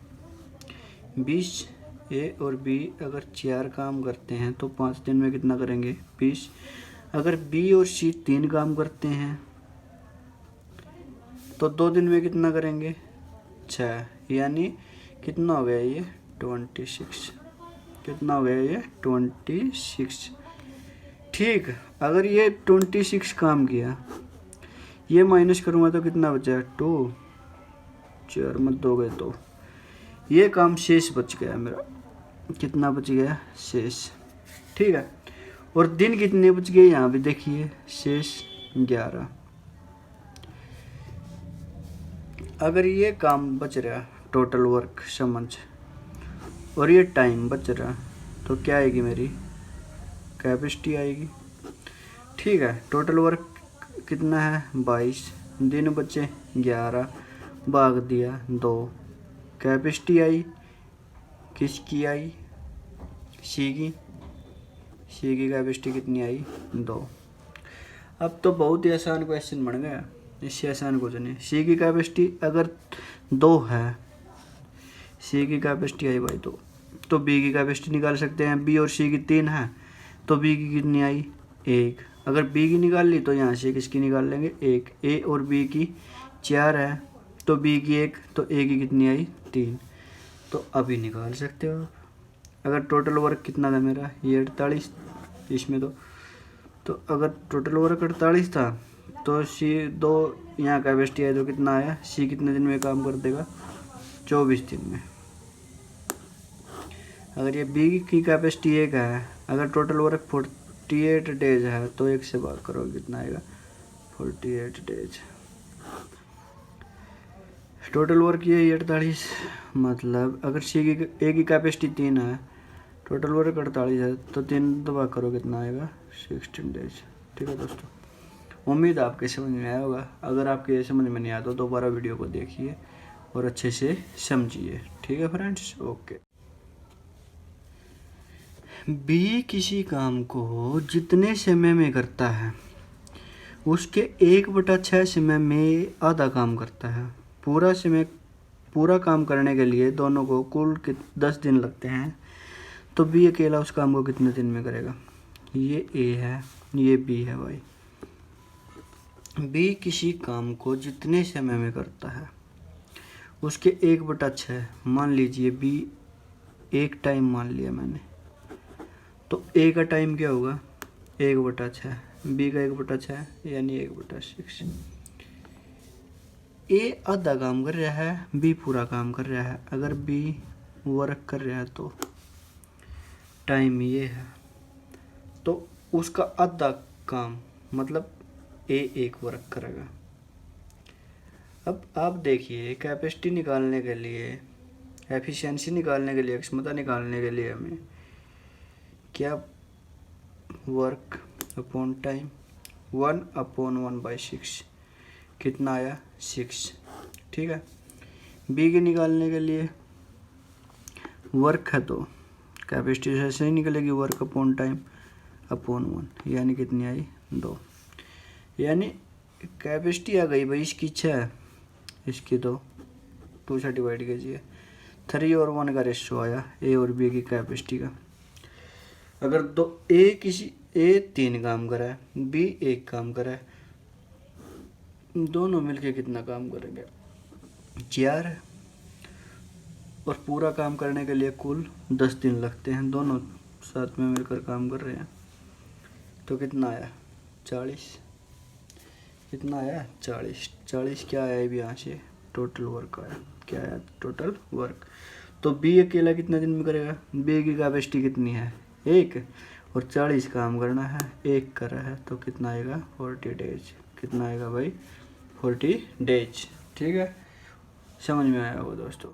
20। ए और बी अगर 4 काम करते हैं तो 5 दिन में कितना करेंगे? 20। अगर बी और सी 3 काम करते हैं तो 2 दिन में कितना करेंगे? 6, यानी कितना हो गया ये? 26। कितना हो गया ये? 26। ठीक, अगर ये 26 काम किया, ये माइनस करूँगा तो कितना बचा? 2, 4 मत 2 गए तो ये काम शेष बच गया मेरा। कितना बच गया? शेष। ठीक है, और दिन कितने बच गए? यहाँ भी देखिए, शेष 11। अगर ये काम बच रहा टोटल वर्क समझ, और ये टाइम बच रहा, तो क्या आएगी? मेरी कैपेसिटी आएगी। ठीक है, टोटल वर्क कितना है? 22, दिन बचे 11, भाग दिया 2, कैपेसिटी आई किसकी? आई सी की। सी की कैपेसिटी कितनी आई? 2। अब तो बहुत ही आसान क्वेश्चन बन गया, इससे आसान कुछ नहीं। सी की कैपेसिटी अगर 2 है, सी की कैपेसिटी आई भाई 2, तो बी की कैपेसिटी निकाल सकते हैं। बी और सी की 3 है, तो बी की कितनी आई? 1। अगर बी की निकाल ली तो यहाँ से किसकी निकाल लेंगे? 1। ए और बी की 4 है, तो बी की 1, तो ए की कितनी आई? 3। तो अभी निकाल सकते हो आप। अगर टोटल वर्क कितना था मेरा? ये 48 इसमें तो अगर टोटल वर्क 48 था तो सी 2 यहाँ कैपेसिटी है तो कितना आया? सी कितने दिन में काम कर देगा? 24 दिन में। अगर ये बी की कैपेसिटी 1 है, अगर टोटल वर्क 48 डेज है तो 1 से भाग करो, कितना आएगा? 48 डेज। टोटल वर्क ये 48, मतलब अगर सी की ए की कैपेसिटी 3 है, टोटल वर्क 48 है, तो 3 दबा करो कितना आएगा 16 डेज। ठीक है दोस्तों, उम्मीद आपके समझ में आया होगा। अगर आपके समझ में नहीं आया तो दोबारा वीडियो को देखिए और अच्छे से समझिए। ठीक है फ्रेंड्स, ओके। बी किसी काम को जितने समय में करता है उसके 1/6 समय में आधा काम करता है। पूरा काम करने के लिए दोनों को कुल 10 दिन लगते हैं, तो बी अकेला उस काम को कितने दिन में करेगा? ये ए है, ये बी है भाई। बी किसी काम को जितने समय में करता है उसके 1/6, मान लीजिए बी एक टाइम मान लिया मैंने, तो ए का टाइम क्या होगा? 1/6, बी का 1/6 यानी 1/6। ए आधा काम कर रहा है, बी पूरा काम कर रहा है। अगर बी वर्क कर रहा है तो टाइम ये है, तो उसका आधा काम मतलब ए एक वर्क करेगा। अब आप देखिए, कैपेसिटी निकालने के लिए, एफिशिएंसी निकालने के लिए, क्षमता निकालने के लिए हमें क्या, वर्क अपॉन टाइम 1/1/6 कितना आया? 6। ठीक है। बी के निकालने के लिए वर्क है तो कैपेसिटी से ऐसे ही निकलेगी, वर्क अपॉन टाइम अपॉन 1, यानी कितनी आई? 2। यानी कैपेसिटी आ गई भाई इसकी 6, इसकी 2 से डिवाइड कीजिए, 3 और 1 का रेशो आया ए और बी की कैपेसिटी का। अगर ए 3 काम करा है, बी 1 काम करा है, दोनों मिलके कितना काम करेंगे? 4। और पूरा काम करने के लिए कुल 10 दिन लगते हैं, दोनों साथ में मिलकर काम कर रहे हैं, तो कितना आया? 40। कितना आया? 40 क्या आया अभी यहाँ से? टोटल वर्क आया। क्या आया? Total work. तो बी अकेला कितने दिन में करेगा? बी की कैपेसिटी कितनी है? 1, और 40 काम करना है, 1 कर रहा है, तो कितना आएगा? 40 डेज। कितना आएगा भाई? 40 डेज। ठीक है, समझ में आया होगा दोस्तों।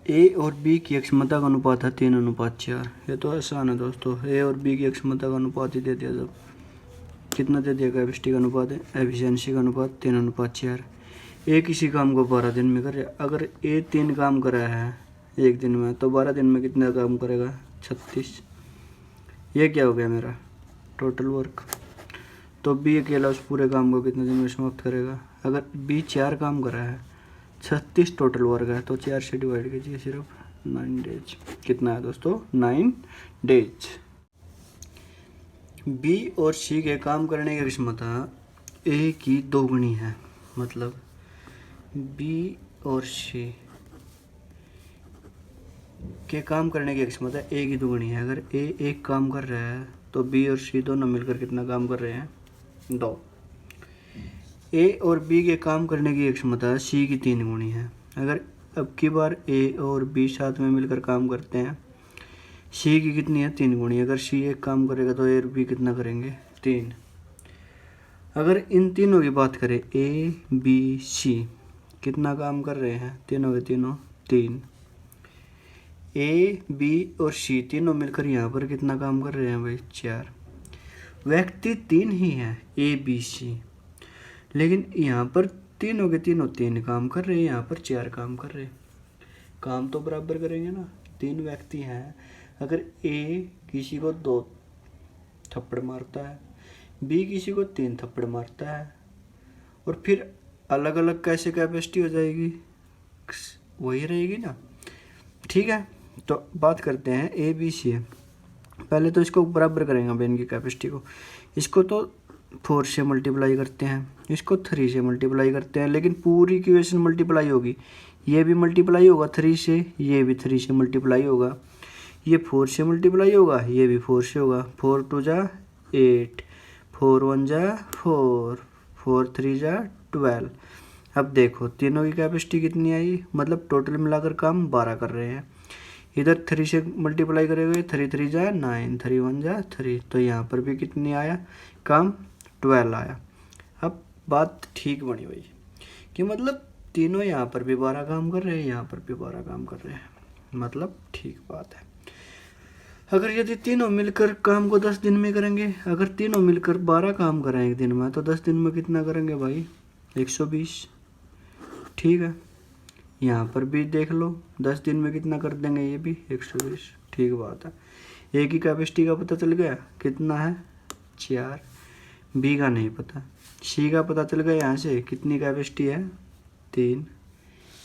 ए और बी की क्षमता का अनुपात है 3:4। ये तो आसान है दोस्तों, ए और बी की क्षमता का अनुपात ही दे दिया। जब कितना दे दिया? कैपेसिटी का अनुपात है, एफिशिएंसी का अनुपात 3:4। ए किसी काम को 12 दिन में करे। अगर ए 3 काम कर रहा है एक दिन में, तो 12 दिन में कितना काम करेगा? 36। ये क्या हो गया मेरा? Total work. तो बी अकेला उस पूरे काम को कितने दिन में समाप्त करेगा? अगर बी 4 काम कर रहा है, 36 टोटल वर्क है, तो 4 से डिवाइड कीजिए, सिर्फ 9 डेज। कितना है दोस्तों? 9 डेज। बी और सी के काम करने की क्षमता ए की 2 गुनी है। मतलब बी और सी के काम करने की क्षमता ए की 2 गुनी है। अगर ए 1 काम कर रहा है, तो बी और सी दोनों मिलकर कितना काम कर रहे हैं? 2। ए और बी के काम करने की क्षमता सी की 3 गुनी है। अगर अब की बार ए और बी साथ में मिलकर काम करते हैं, सी की कितनी है? 3 गुनी। अगर सी 1 काम करेगा तो ए और बी कितना करेंगे? 3। अगर इन तीनों की बात करें, ए बी सी कितना काम कर रहे हैं? तीनों के तीनों 3। ए बी और सी तीनों मिलकर यहाँ पर कितना काम कर रहे हैं भाई? 4। व्यक्ति 3 ही हैं, ए बी सी, लेकिन यहाँ पर तीनों के तीनों 3 काम कर रहे हैं, यहाँ पर 4 काम कर रहे हैं। काम तो बराबर करेंगे ना, 3 व्यक्ति हैं। अगर ए किसी को 2 थप्पड़ मारता है, बी किसी को 3 थप्पड़ मारता है, और फिर अलग अलग कैसे कैपेसिटी हो जाएगी? वही रहेगी ना। ठीक है, तो बात करते हैं ए बी सी। पहले तो इसको बराबर करेंगे अब इनकी कैपेसिटी को। इसको तो 4 से मल्टीप्लाई करते हैं, इसको 3 से मल्टीप्लाई करते हैं, लेकिन पूरी इक्वेशन मल्टीप्लाई होगी। ये भी मल्टीप्लाई होगा 3 से, ये भी 3 से मल्टीप्लाई होगा, ये 4 से मल्टीप्लाई होगा, ये भी 4 से होगा। 4 2 जा 8, 4 1 जा 4, 4 3 जा 12। अब देखो तीनों की कैपेसिटी कितनी आई? मतलब टोटल मिलाकर काम 12 कर रहे हैं। इधर 3 से मल्टीप्लाई करेंगे, 3 3 जा 9, 3 1 जा 3, तो यहाँ पर भी कितनी आया काम? 12 आया। अब बात ठीक बनी भाई कि मतलब तीनों यहाँ पर भी 12 काम कर रहे हैं, यहाँ पर भी 12 काम कर रहे हैं, मतलब ठीक बात है। अगर यदि तीनों मिलकर काम को 10 दिन में करेंगे, अगर तीनों मिलकर 12 काम करें एक दिन में, तो 10 दिन में कितना करेंगे भाई? 120। ठीक है, यहाँ पर भी देख लो 10 दिन में कितना कर देंगे, ये भी 120। ठीक बात है। ए की कैपेसिटी का पता चल गया, कितना है? 4। बी का नहीं पता। सी का पता चल गया यहाँ से, कितनी कैपेसिटी है? 3।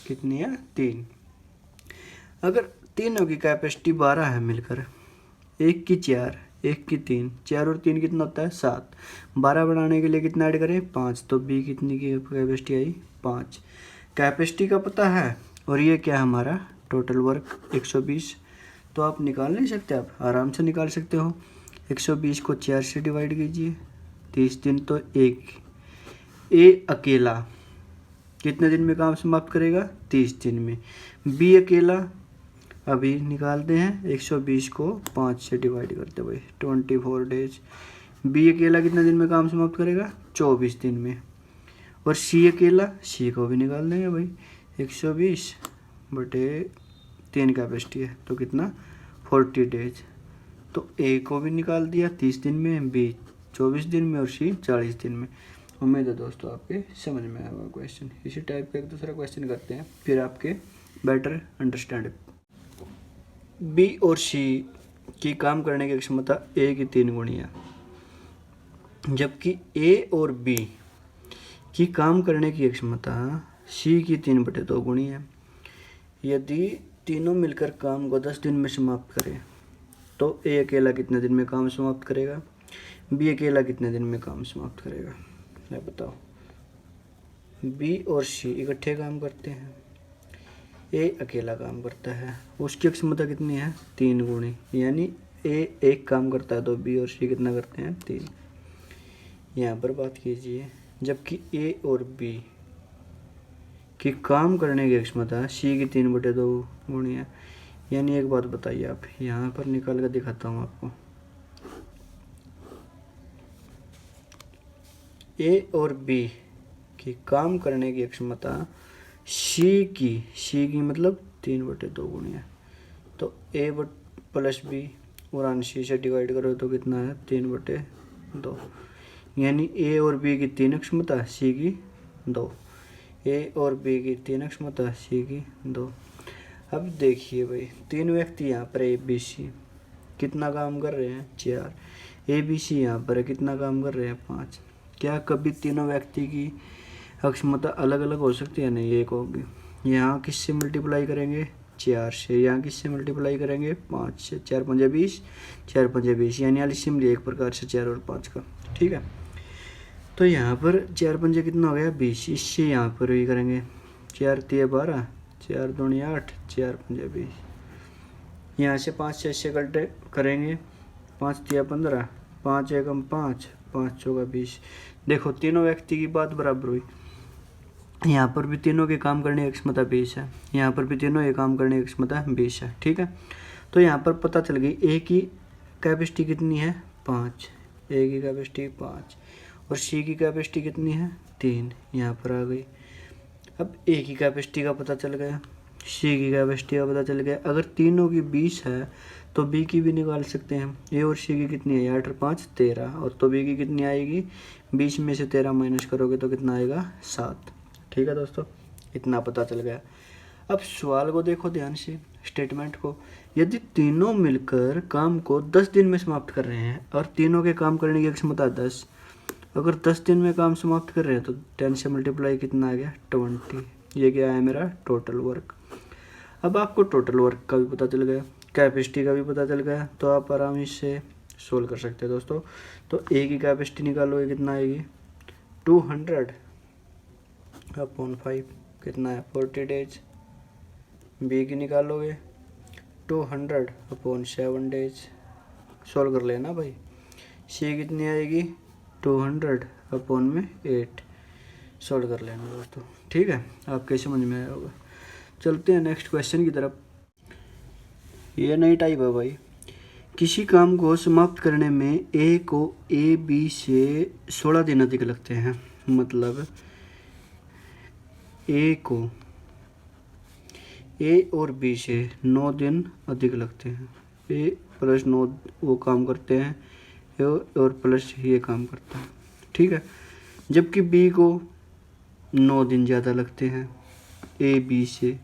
कितनी है? 3। अगर तीनों की कैपेसिटी 12 है मिलकर, एक की 4, एक की 3, 4 और 3 कितना होता है? 7। 12 बढ़ाने के लिए कितना ऐड करें? 5। तो बी कितनी की कैपेसिटी आई? 5। कैपेसिटी का पता है, और ये क्या है हमारा? Total work 120। तो आप निकाल नहीं सकते? आप आराम से निकाल सकते हो। 120 को 4 से डिवाइड कीजिए, 30 दिन। तो एक ए अकेला कितने दिन में काम समाप्त करेगा? 30 दिन में। बी अकेला अभी निकालते हैं, 120 को 5 से डिवाइड करते भाई, 24 डेज। बी अकेला कितने दिन में काम समाप्त करेगा? 24 दिन में। और सी अकेला, सी को भी निकाल देंगे भाई, 120 बटे 3 कैपेसिटी है, तो कितना? 40 डेज। तो ए को भी निकाल दिया 30 दिन में, बी 24 दिन में, और सी 40 दिन में। उम्मीद है दोस्तों आपके समझ में आया होगा क्वेश्चन। इसी टाइप का एक दूसरा क्वेश्चन करते हैं, फिर आपके बेटर अंडरस्टैंड। बी और सी की काम करने की क्षमता ए की 3 गुनी है, जबकि ए और बी की काम करने की क्षमता सी की 3/2 गुनी है। यदि तीनों मिलकर काम को 10 दिन में समाप्त करें, तो ए अकेला कितने दिन में काम समाप्त करेगा? बी अकेला कितने दिन में काम समाप्त करेगा? मैं बताओ। बी और सी इकट्ठे काम करते हैं, ए अकेला काम करता है, उसकी क्षमता कितनी है? 3 गुनी। यानी ए एक काम करता है तो बी और सी कितना करते हैं? 3। यहाँ पर बात कीजिए, जबकि ए और बी की काम करने की क्षमता सी की 3/2 गुनी है। यानी एक बात बताइए आप, यहाँ पर निकाल कर दिखाता हूँ आपको। ए और बी की काम करने की क्षमता सी की मतलब 3/2 गुनी है। तो ए प्लस बी और सी से डिवाइड करो तो कितना है? 3/2। यानी ए और बी की 3 क्षमता, सी की 2। ए और बी की 3 क्षमता, सी की 2। अब देखिए भाई, 3 व्यक्ति यहाँ पर ए बी सी कितना काम कर रहे हैं? 4। ए बी सी यहाँ पर कितना काम कर रहे हैं? 5। क्या कभी तीनों व्यक्ति की क्षमता अलग अलग हो सकती है? नहीं, एक होगी। यहाँ किससे मल्टीप्लाई करेंगे? 4 से। यहाँ किससे मल्टीप्लाई करेंगे? 5 से। 4 पंजे 20, 4 पंजे 20, यानी एलसीएम एक प्रकार से 4 और 5 का। ठीक है, तो यहाँ पर 4 पंजे कितना हो गया? 20। इससे यहाँ पर भी करेंगे, 4 तिया 12, 4 दूनी 8, 4 पंजे 20। यहाँ से 5 से इससे कल्टे करेंगे, 5 तिया 15, 5 एकम 5, 5 चौका 20। देखो तीनों व्यक्ति की बात बराबर हुई। यहाँ पर भी तीनों के काम करने की क्षमता 20 है, यहाँ पर भी तीनों के काम करने की क्षमता 20 है। ठीक है, तो यहाँ पर पता चल गई ए की कैपेसिटी कितनी है? 5। ए की कैपेसिटी 5 और सी की कैपेसिटी कितनी है? 3। यहाँ पर आ गई। अब ए की कैपेसिटी का पता चल गया, सी की कैपेसिटी का पता चल गया। अगर तीनों की 20 है तो बी की भी निकाल सकते हैं। ए और सी की कितनी है? 8 और 5 13, और तो बी की कितनी आएगी? 20 में से 13 माइनस करोगे तो कितना आएगा? 7। ठीक है दोस्तों, इतना पता चल गया। अब सवाल को देखो ध्यान से, स्टेटमेंट को। यदि तीनों मिलकर काम को 10 दिन में समाप्त कर रहे हैं और तीनों के काम करने की क्षमता 10, अगर 10 दिन में काम समाप्त कर रहे हैं तो 10 से मल्टीप्लाई कितना आ गया? 20। ये क्या है? मेरा टोटल वर्क। अब आपको टोटल वर्क का भी पता चल गया, कैपेसिटी का भी पता चल गया, तो आप आराम से सोल्व कर सकते हैं दोस्तों। तो ए की कैपेसिटी निकालोगे कितना आएगी? 200/5 कितना है? 40 डेज। बी की निकालोगे 200/7 डेज। सोल्व कर लेना भाई। सी कितनी आएगी? 200/8। सोल्व कर लेना दोस्तों। ठीक है, आपके समझ में आया होगा। चलते हैं नेक्स्ट क्वेश्चन की तरफ। ये नई टाइप है भाई। किसी काम को समाप्त करने में ए को ए बी से 16 दिन अधिक लगते हैं। मतलब ए और बी से 9 दिन अधिक लगते हैं। ए प्लस 9 वो काम करते हैं, ए और प्लस ये काम करता है, ठीक है। जबकि बी को 9 दिन ज़्यादा लगते हैं ए बी से।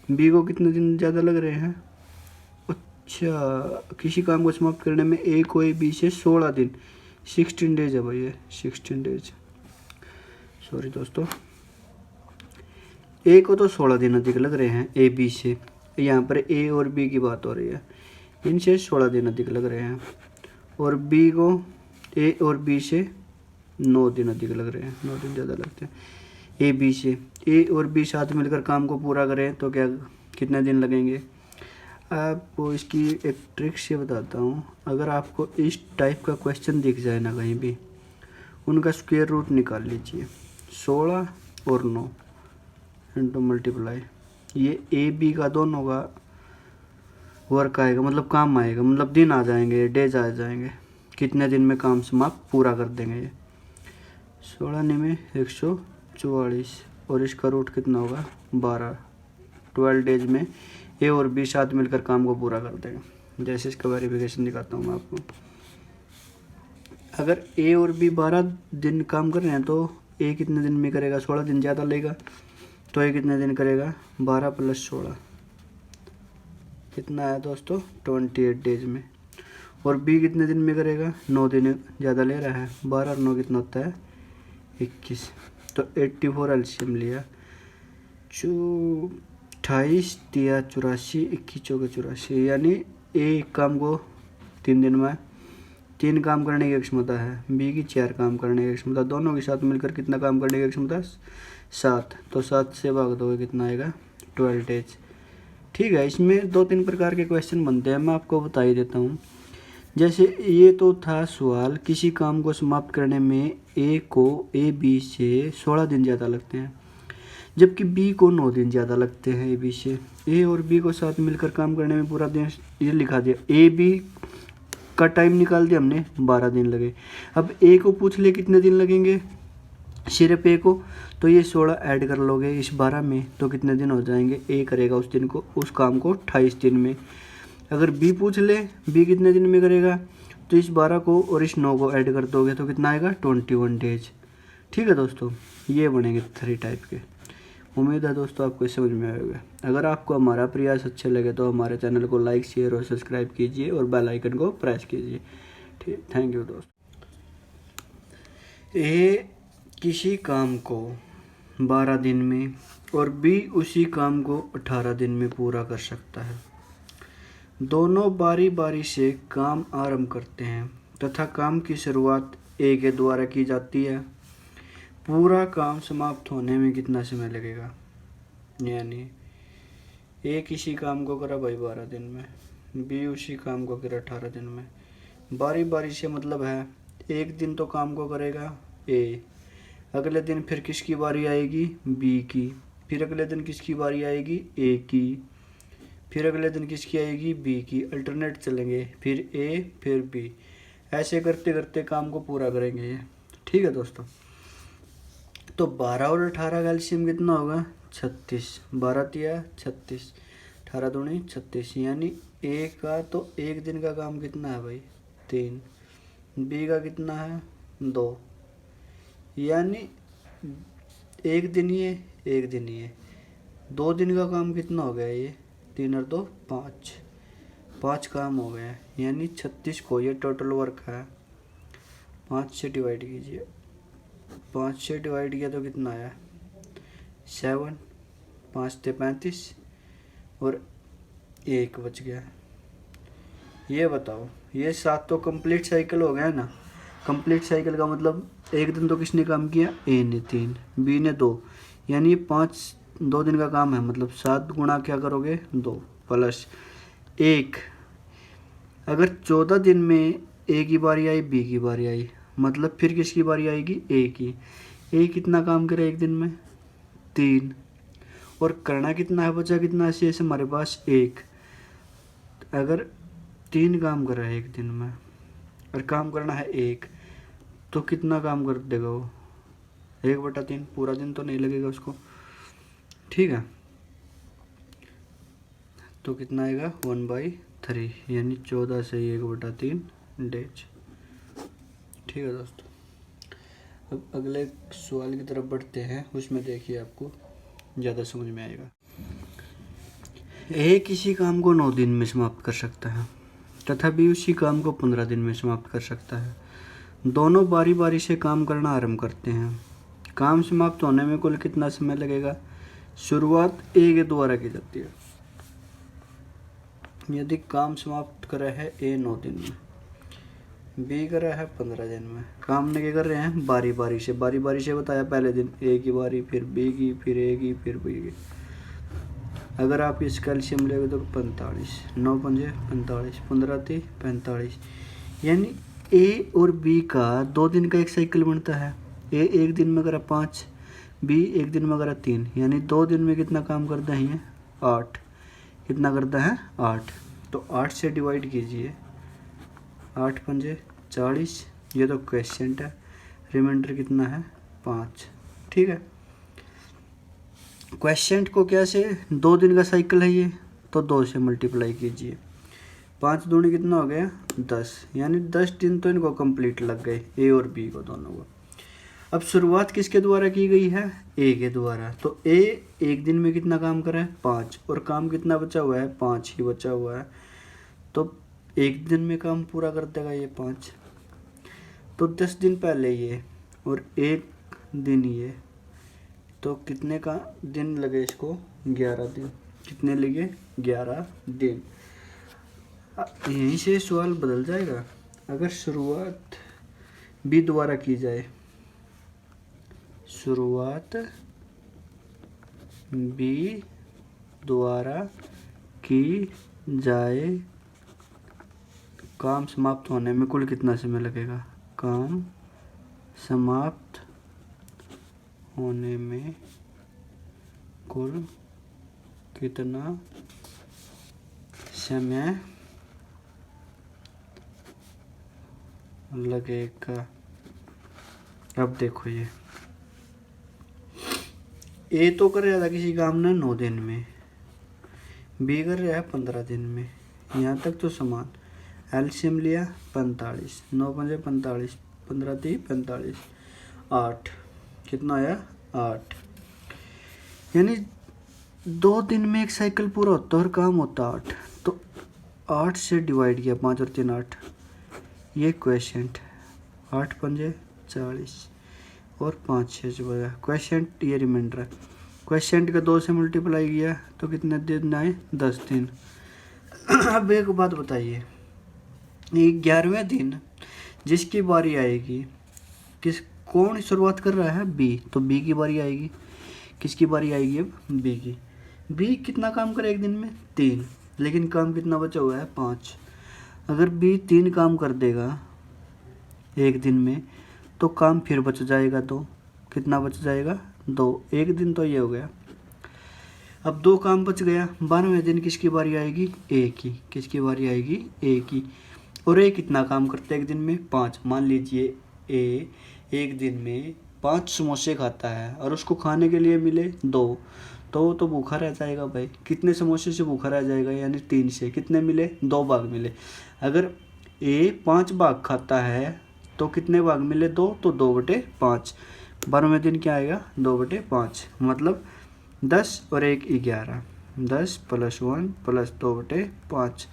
बी को कितने दिन ज़्यादा लग रहे हैं? अच्छा, किसी काम को समाप्त करने में ए को ए बी से 16 दिन, 16 डेज है भाई, ये 16 डेज। सॉरी दोस्तों, ए को तो 16 दिन अधिक लग रहे हैं ए बी से। यहाँ पर ए और बी की बात हो रही है, इनसे 16 दिन अधिक लग रहे हैं। और बी को ए और बी से 9 दिन अधिक लग रहे हैं, 9 दिन ज़्यादा लगते हैं ए बी से। ए और बी साथ मिलकर काम को पूरा करें तो क्या कितने दिन लगेंगे? आपको इसकी एक ट्रिक से बताता हूँ। अगर आपको इस टाइप का क्वेश्चन दिख जाए ना कहीं भी, उनका स्क्वायर रूट निकाल लीजिए। 16 और 9 इंटू मल्टीप्लाई, ये ए बी का दोनों का वर्क आएगा, मतलब काम आएगा, मतलब दिन आ जाएंगे, डेज आ जाएंगे, कितने दिन में काम समाप्त पूरा कर देंगे ये। 16 में 144 और इसका रूट कितना होगा? 12। 12 डेज में ए और बी साथ मिलकर काम को पूरा कर देंगे। जैसे इसका वेरिफिकेशन दिखाता हूँ मैं आपको। अगर ए और बी 12 दिन काम कर रहे हैं तो ए कितने दिन में करेगा? 16 दिन ज़्यादा लेगा, तो ये कितने दिन करेगा? 12 + 16 कितना है दोस्तों? 28 डेज में। और बी कितने दिन में करेगा? 9 दिन ज़्यादा ले रहा है, 12 और 9 कितना होता है? 21। तो 84 एलसीएम लिया, 28 दिया 84, 21 चौके 84, यानी ए काम को 3 दिन में 3 काम करने की क्षमता है, बी की 4 काम करने की क्षमता, दोनों के साथ मिलकर कितना काम करने की क्षमता? 7। तो 7 से भाग दोगे कितना आएगा? 12 डेज। ठीक है, इसमें 2-3 प्रकार के क्वेश्चन बनते हैं, मैं आपको बता ही देता हूँ। जैसे ये तो था सवाल, किसी काम को समाप्त करने में ए को ए बी से 16 दिन ज़्यादा लगते हैं, जबकि बी को 9 दिन ज़्यादा लगते हैं ए बी से। ए और बी को साथ मिलकर काम करने में पूरा दिन, ये लिखा दिया, ए बी का टाइम निकाल दिया हमने, 12 दिन लगे। अब ए को पूछ ले कितने दिन लगेंगे सिर्फ ए को, तो ये 16 ऐड कर लोगे इस 12 में तो कितने दिन हो जाएंगे? ए करेगा उस दिन को, उस काम को 28 दिन में। अगर बी पूछ ले बी कितने दिन में करेगा, तो इस 12 को और इस 9 को ऐड कर दोगे तो कितना आएगा? 21 डेज। ठीक है दोस्तों, ये बनेंगे 3 टाइप के। उम्मीद है दोस्तों आपको समझ में आएगा। अगर आपको हमारा प्रयास अच्छे लगे तो हमारे चैनल को लाइक, शेयर और सब्सक्राइब कीजिए और बेल आइकन को प्रेस कीजिए। ठीक, थैंक यू दोस्तों। ए किसी काम को 12 दिन में और बी उसी काम को 18 दिन में पूरा कर सकता है। दोनों बारी बारी से काम आरंभ करते हैं तथा काम की शुरुआत ए के द्वारा की जाती है। पूरा काम समाप्त होने में कितना समय लगेगा? यानी ए किसी काम को करा भाई 12 दिन में, बी उसी काम को करा 18 दिन में। बारी बारी से मतलब है एक दिन तो काम को करेगा ए, अगले दिन फिर किसकी बारी आएगी? बी की, फिर अगले दिन किसकी बारी आएगी? ए की, फिर अगले दिन किसकी आएगी? बी की। अल्टरनेट चलेंगे, फिर ए फिर बी, ऐसे करते करते काम को पूरा करेंगे ये। ठीक है दोस्तों, तो 12 और 18 का एलसीएम कितना होगा? 36। 12 तिया 36, 18 दूनी 36, यानी ए का तो एक दिन का काम कितना है भाई? 3। बी का कितना है? 2, यानी एक दिन ही है, एक दिन ही है। 2 दिन का काम कितना हो गया ये? 3 और 2 5, 5 काम हो गया, यानी 36 को ये टोटल वर्क है। 5 से डिवाइड कीजिए, 5 से डिवाइड किया तो कितना आया? 7, 5 × 35 और 1 बच गया। ये बताओ, ये 7 तो कंप्लीट साइकिल हो गया ना। कंप्लीट साइकिल का मतलब एक दिन तो किसने काम किया? ए ने 3, बी ने 2, यानी 5 2 दिन का काम है, मतलब 7 गुणा क्या करोगे? 2 प्लस 1। अगर 14 दिन में ए की बारी आई, बी की बारी आई, मतलब फिर किसकी बारी आएगी? ए की। ए कितना काम करे एक दिन में? 3। और करना कितना है? बचा कितना शेष हमारे पास? 1। अगर 3 काम कर रहा है एक दिन में और काम करना है 1, तो कितना काम कर देगा वो? 1/3, पूरा दिन तो नहीं लगेगा उसको। ठीक है, तो कितना आएगा 1/3 यानी 14 से 1/3 डेज। ठीक है दोस्तों, अब अगले सवाल की तरफ बढ़ते हैं। उसमें देखिए आपको ज़्यादा समझ में आएगा। ए किसी काम को 9 दिन में समाप्त कर सकता है तथा बी उसी काम को 15 दिन में समाप्त कर सकता है। दोनों बारी बारी से काम करना आरंभ करते हैं। काम समाप्त होने में कुल कितना समय लगेगा? शुरुआत ए के द्वारा की जाती है। यदि काम समाप्त करा है ए 9 दिन में, बी करा है 15 दिन में। काम ने क्या कर रहे हैं? बारी बारी से बताया। पहले दिन ए की बारी, फिर बी की, फिर ए की, फिर बी की। अगर आप इस कैल्शियम लेंगे तो 45, 9 पंजे 45, 15 × 45, यानी ए और बी का 2 दिन का एक साइकिल बनता है। ए एक दिन में करा 5, बी एक दिन में करा 3, यानी 2 दिन में कितना काम करता है ये? 8। कितना करता है? 8। तो 8 से डिवाइड कीजिए, 8 पंजे 40, ये तो क्वेश्चन है। रिमाइंडर कितना है? 5। ठीक है, क्वेश्चन को क्या से 2 दिन का साइकिल है ये, तो 2 से मल्टीप्लाई कीजिए। 5 दूनी कितना हो गया? 10, यानी 10 दिन तो इनको कंप्लीट लग गए, ए और बी को, दोनों को। अब शुरुआत किसके द्वारा की गई है? ए के द्वारा। तो ए एक दिन में कितना काम करा है? 5, और काम कितना बचा हुआ है? 5 ही बचा हुआ है। तो एक दिन में काम पूरा कर देगा ये 5। तो 10 दिन पहले ये और 1 दिन ये, तो कितने का दिन लगे इसको? 11 दिन। कितने लगे? 11 दिन। यहीं से सवाल बदल जाएगा। अगर शुरुआत बी द्वारा की जाए, शुरुआत बी द्वारा की जाए, काम समाप्त होने में कुल कितना समय लगेगा? काम समाप्त होने में कुल कितना समय लगेगा? अब देखो, ये ए तो कर रहा था किसी काम ने 9 दिन में, बी कर रहा है 15 दिन में। यहाँ तक तो समान। एलसीएम लिया 45, 9 पंजे 45, 15 × 3 45, 8। कितना आया? 8। यानी 2 दिन में एक साइकिल पूरा होता है और काम होता 8। तो 8 से डिवाइड किया, 5 और 3 8, ये क्वेश्चन 8 पंजे 40 और 5 6 बजा क्वेश्चन, ये रिमाइंडर है। क्वेश्चन का 2 से मल्टीप्लाई किया तो कितने दिन आए? 10 दिन। अब एक बात बताइए, 11वें दिन जिसकी बारी आएगी, कौन शुरुआत कर रहा है? बी। तो बी की बारी आएगी। किसकी बारी आएगी अब? बी की। बी कितना काम करे एक दिन में? 3, लेकिन काम कितना बचा हुआ है? 5। अगर बी 3 काम कर देगा एक दिन में, तो काम फिर बच जाएगा 2। कितना बच जाएगा? 2। एक दिन तो ये हो गया। अब 2 काम बच गया। 12वें दिन किसकी बारी आएगी? ए की। किसकी बारी आएगी? ए की। और ए कितना काम करता है एक दिन में? 5। मान लीजिए ए एक दिन में 5 समोसे खाता है और उसको खाने के लिए मिले 2, तो वो तो भूखा रह जाएगा भाई। कितने समोसे से भूखा रह जाएगा? यानी 3 से। कितने मिले? 2 भाग मिले। अगर ए 5 भाग खाता है तो कितने भाग मिले? 2, तो 2/5। 12वें दिन क्या आएगा? 2/5, मतलब 10 और 1 11। 10 + 1 + 2/5,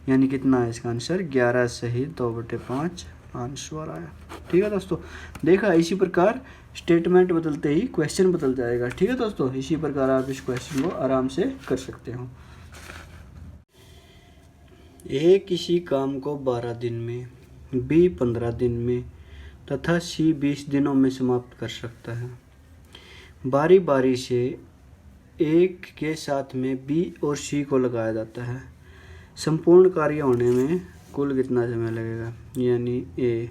यानी कितना है इसका आंसर? 11 सही 2/5 आंसर आया। ठीक है दोस्तों, देखा, इसी प्रकार स्टेटमेंट बदलते ही क्वेश्चन बदल जाएगा। ठीक है दोस्तों, इसी प्रकार आप इस क्वेश्चन को आराम से कर सकते हो। ए किसी काम को 12 दिन में, बी 15 दिन में तथा सी 20 दिनों में समाप्त कर सकता है। बारी बारी से एक के साथ में बी और सी को लगाया जाता है। संपूर्ण कार्य होने में कुल कितना समय लगेगा? यानी ए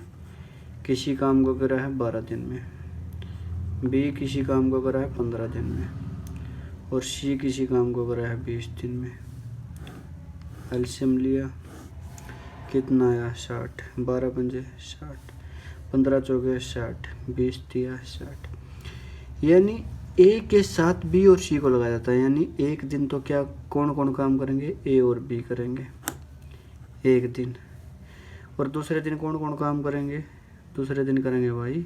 किसी काम को करा है 12 दिन में, बी किसी काम को करा है 15 दिन में और सी किसी काम को करा है 20 दिन में। एलसीएम लिया, कितना आया? 60। 12 पंजे 60, 15 चौके 60, 20 दिया 60, यानी ए के साथ बी और सी को लगाया जाता है, यानी एक दिन तो क्या कौन कौन काम करेंगे, ए और बी करेंगे एक दिन, और दूसरे दिन कौन कौन काम करेंगे, दूसरे दिन करेंगे भाई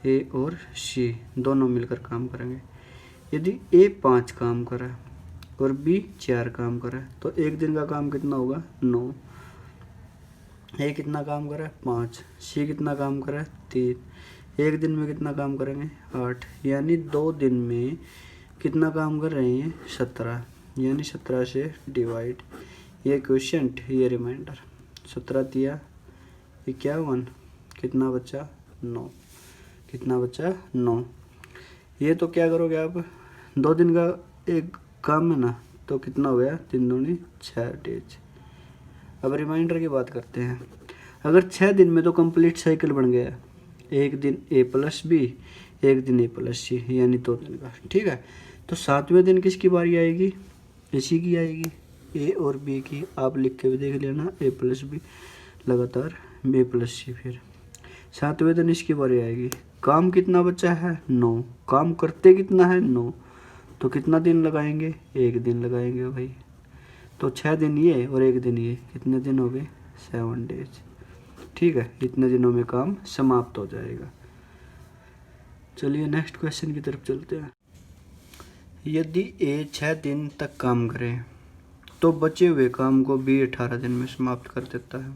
ए और सी दोनों मिलकर काम करेंगे। यदि ए 5 काम करा और बी 4 काम करा तो एक दिन का काम कितना होगा, 9। ए कितना काम करा, 5, सी कितना काम करा, 3, एक दिन में कितना काम करेंगे, 8, यानी 2 दिन में कितना काम कर रहे हैं, 17, यानी 17 से डिवाइड। ये क्वेश्चन, ये रिमाइंडर, 17 दिया 51, कितना बचा, 9, कितना बचा, 9। ये तो क्या करोगे आप, 2 दिन का एक काम है ना, तो कितना हो गया, 3 दूनी 6 डेज। अब रिमाइंडर की बात करते हैं। अगर 6 दिन में तो कंप्लीट साइकिल बन गया, एक दिन ए प्लस बी, एक दिन ए प्लस सी, यानी 2 दिन का, ठीक है। तो 7वें दिन किसकी बारी आएगी, इसी की आएगी, ए और बी की। आप लिख के भी देख लेना, ए प्लस बी लगातार ए प्लस सी, फिर 7वें दिन इसकी बारी आएगी। काम कितना बचा है, 9, काम करते कितना है, 9, तो कितना दिन लगाएंगे, एक दिन लगाएंगे भाई। तो 6 दिन ये और एक दिन ये, कितने दिन हो गए, 7 डेज, ठीक है। इतने दिनों में काम समाप्त हो जाएगा। चलिए नेक्स्ट क्वेश्चन की तरफ चलते हैं। यदि ए 6 दिन तक काम करे तो बचे हुए काम को बी 18 दिन में समाप्त कर देता है।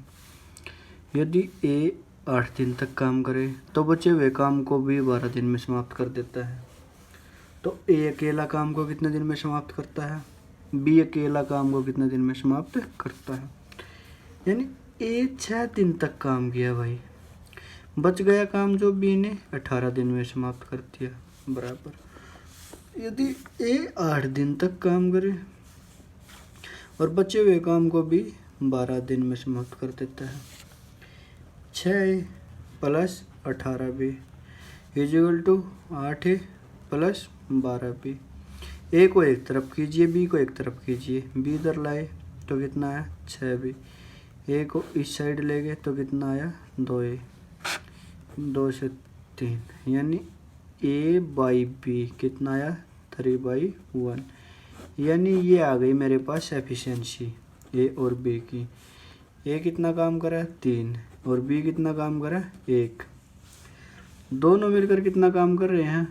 यदि ए 8 दिन तक काम करे तो बचे हुए काम को बी 12 दिन में समाप्त कर देता है। तो ए अकेला काम को कितने दिन में समाप्त करता है, बी अकेला काम को कितने दिन में समाप्त करता है। यानी ए 6 दिन तक काम किया भाई, बच गया काम जो बी ने 18 दिन में समाप्त कर दिया, बराबर। यदि ए 8 दिन तक काम करे और बचे हुए काम को बी 12 दिन में समाप्त कर देता है, 6 plus 18 B equal to 8 plus 12 B. A को एक तरफ कीजिए, बी को एक तरफ कीजिए, बी इधर लाए तो कितना आया, 6 बी। ए को इस साइड ले गए तो कितना आया, 2a, 2 से 3, यानी ए बाई बी कितना आया, 3/1। यानी ये आ गई मेरे पास एफिशिएंसी ए और बी की। ए कितना काम करा, 3, और बी कितना काम करा, 1। दोनों मिलकर कितना काम कर रहे हैं,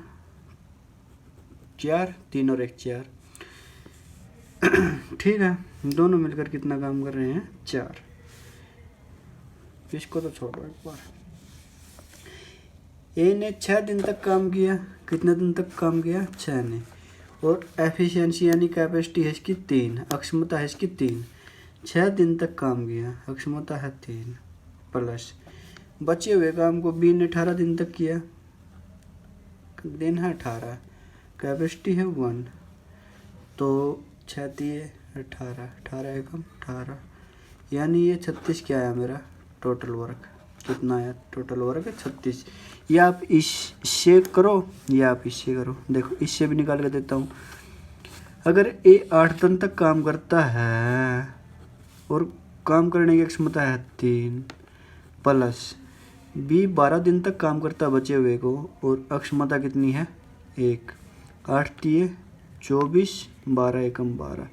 4, 3 और 1 4, ठीक है। दोनों मिलकर कितना काम कर रहे हैं, 4। इसको तो छोड़ो एक बार। ए ने 6 दिन तक काम किया, कितने दिन तक काम किया, 6 ने, और एफिशिएंसी यानी कैपेसिटी है इसकी 3, अक्षमता है इसकी 3, 6 दिन तक काम किया, अक्षमता है 3, प्लस बचे हुए काम को बी ने 18 दिन तक किया, दिन है 18, कैपेसिटी है 1, तो 6 दिए 18, 18 एकम 18, यानी ये 36 क्या आया मेरा टोटल वर्क, कितना आया टोटल वर्क है 36। या आप इससे करो या आप इससे करो, देखो इससे भी निकाल के देता हूँ। अगर ए 8 दिन तक काम करता है और काम करने की क्षमता है 3, प्लस बी 12 दिन तक काम करता बचे हुए को और अक्षमता कितनी है 1, 8 दिए 24, 12 एकम 12,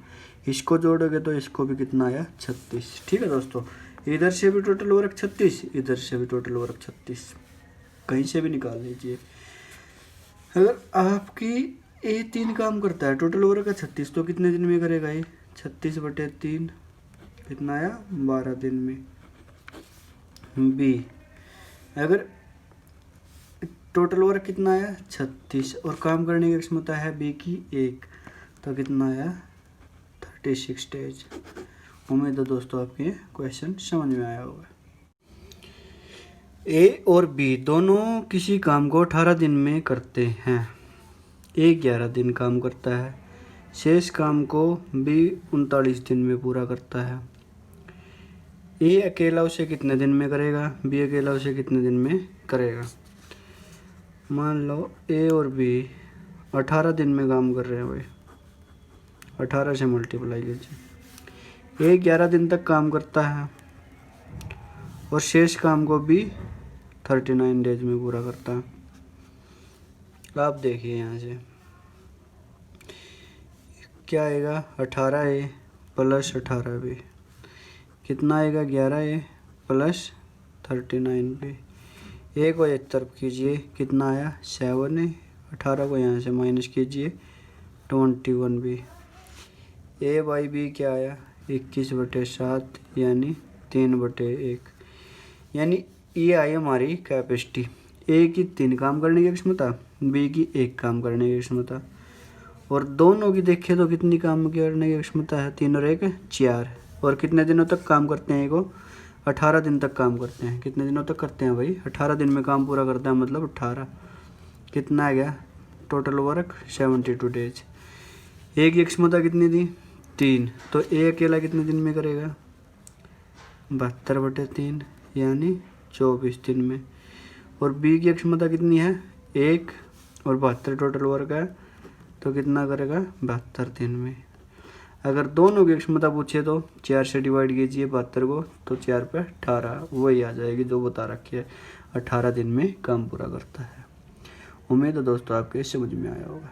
इसको जोड़ोगे तो इसको भी कितना आया 36। ठीक है दोस्तों, इधर से भी टोटल वर्क 36, इधर से भी टोटल वर्क 36, कहीं से भी निकाल लीजिए। अगर आपकी ए 3 काम करता है, टोटल वर्क है 36, तो कितने दिन में करेगा ये 36/3, कितना आया 12 दिन में। बी अगर टोटल वर्क कितना आया 36 और काम करने की क्षमता है बी की 1, तो कितना आया 36 डेज। उम्मीद है दोस्तों आपके क्वेश्चन समझ में आया होगा। ए और बी दोनों किसी काम को 18 दिन में करते हैं। ए 11 दिन काम करता है, शेष काम को बी 39 दिन में पूरा करता है। ए अकेला उसे कितने दिन में करेगा, बी अकेला उसे कितने दिन में करेगा। मान लो ए और बी 18 दिन में काम कर रहे हैं भाई, 18 से मल्टीप्लाई कीजिए। ए 11 दिन तक काम करता है और शेष काम को बी 39 डेज में पूरा करता है। आप देखिए यहाँ से क्या आएगा 18A प्लस 18B, कितना आएगा 11A प्लस 39B। ए को एक तरफ कीजिए, कितना आया 7A, 18 को यहाँ से माइनस कीजिए 21B। ए बाई बी क्या आया 21/7 यानी 3/1, यानी ये आई हमारी कैपेसिटी। ए की 3 काम करने की क्षमता, बी की 1 काम करने की क्षमता, और दोनों की देखें तो कितनी काम करने की क्षमता है, 3 और 1 4। और कितने दिनों तक काम करते हैं, को 18 दिन तक काम करते हैं। कितने दिनों तक करते हैं भाई, 18 दिन में काम पूरा करता है, मतलब 18, कितना आ गया टोटल वर्क 72 डेज। ए की क्षमता कितनी थी 3, तो ए अकेला कितने दिन में करेगा 72/3 यानी 24 दिन में। और बी की क्षमता कितनी है 1 और 72 टोटल वर्क है, तो कितना करेगा 72 दिन में। अगर दोनों की क्षमता पूछे तो 4 से डिवाइड कीजिए 72 को, तो 4 पे 18 वही आ जाएगी जो बता रखी है, 18 दिन में काम पूरा करता है। उम्मीद है दोस्तों आपके समझ में आया होगा।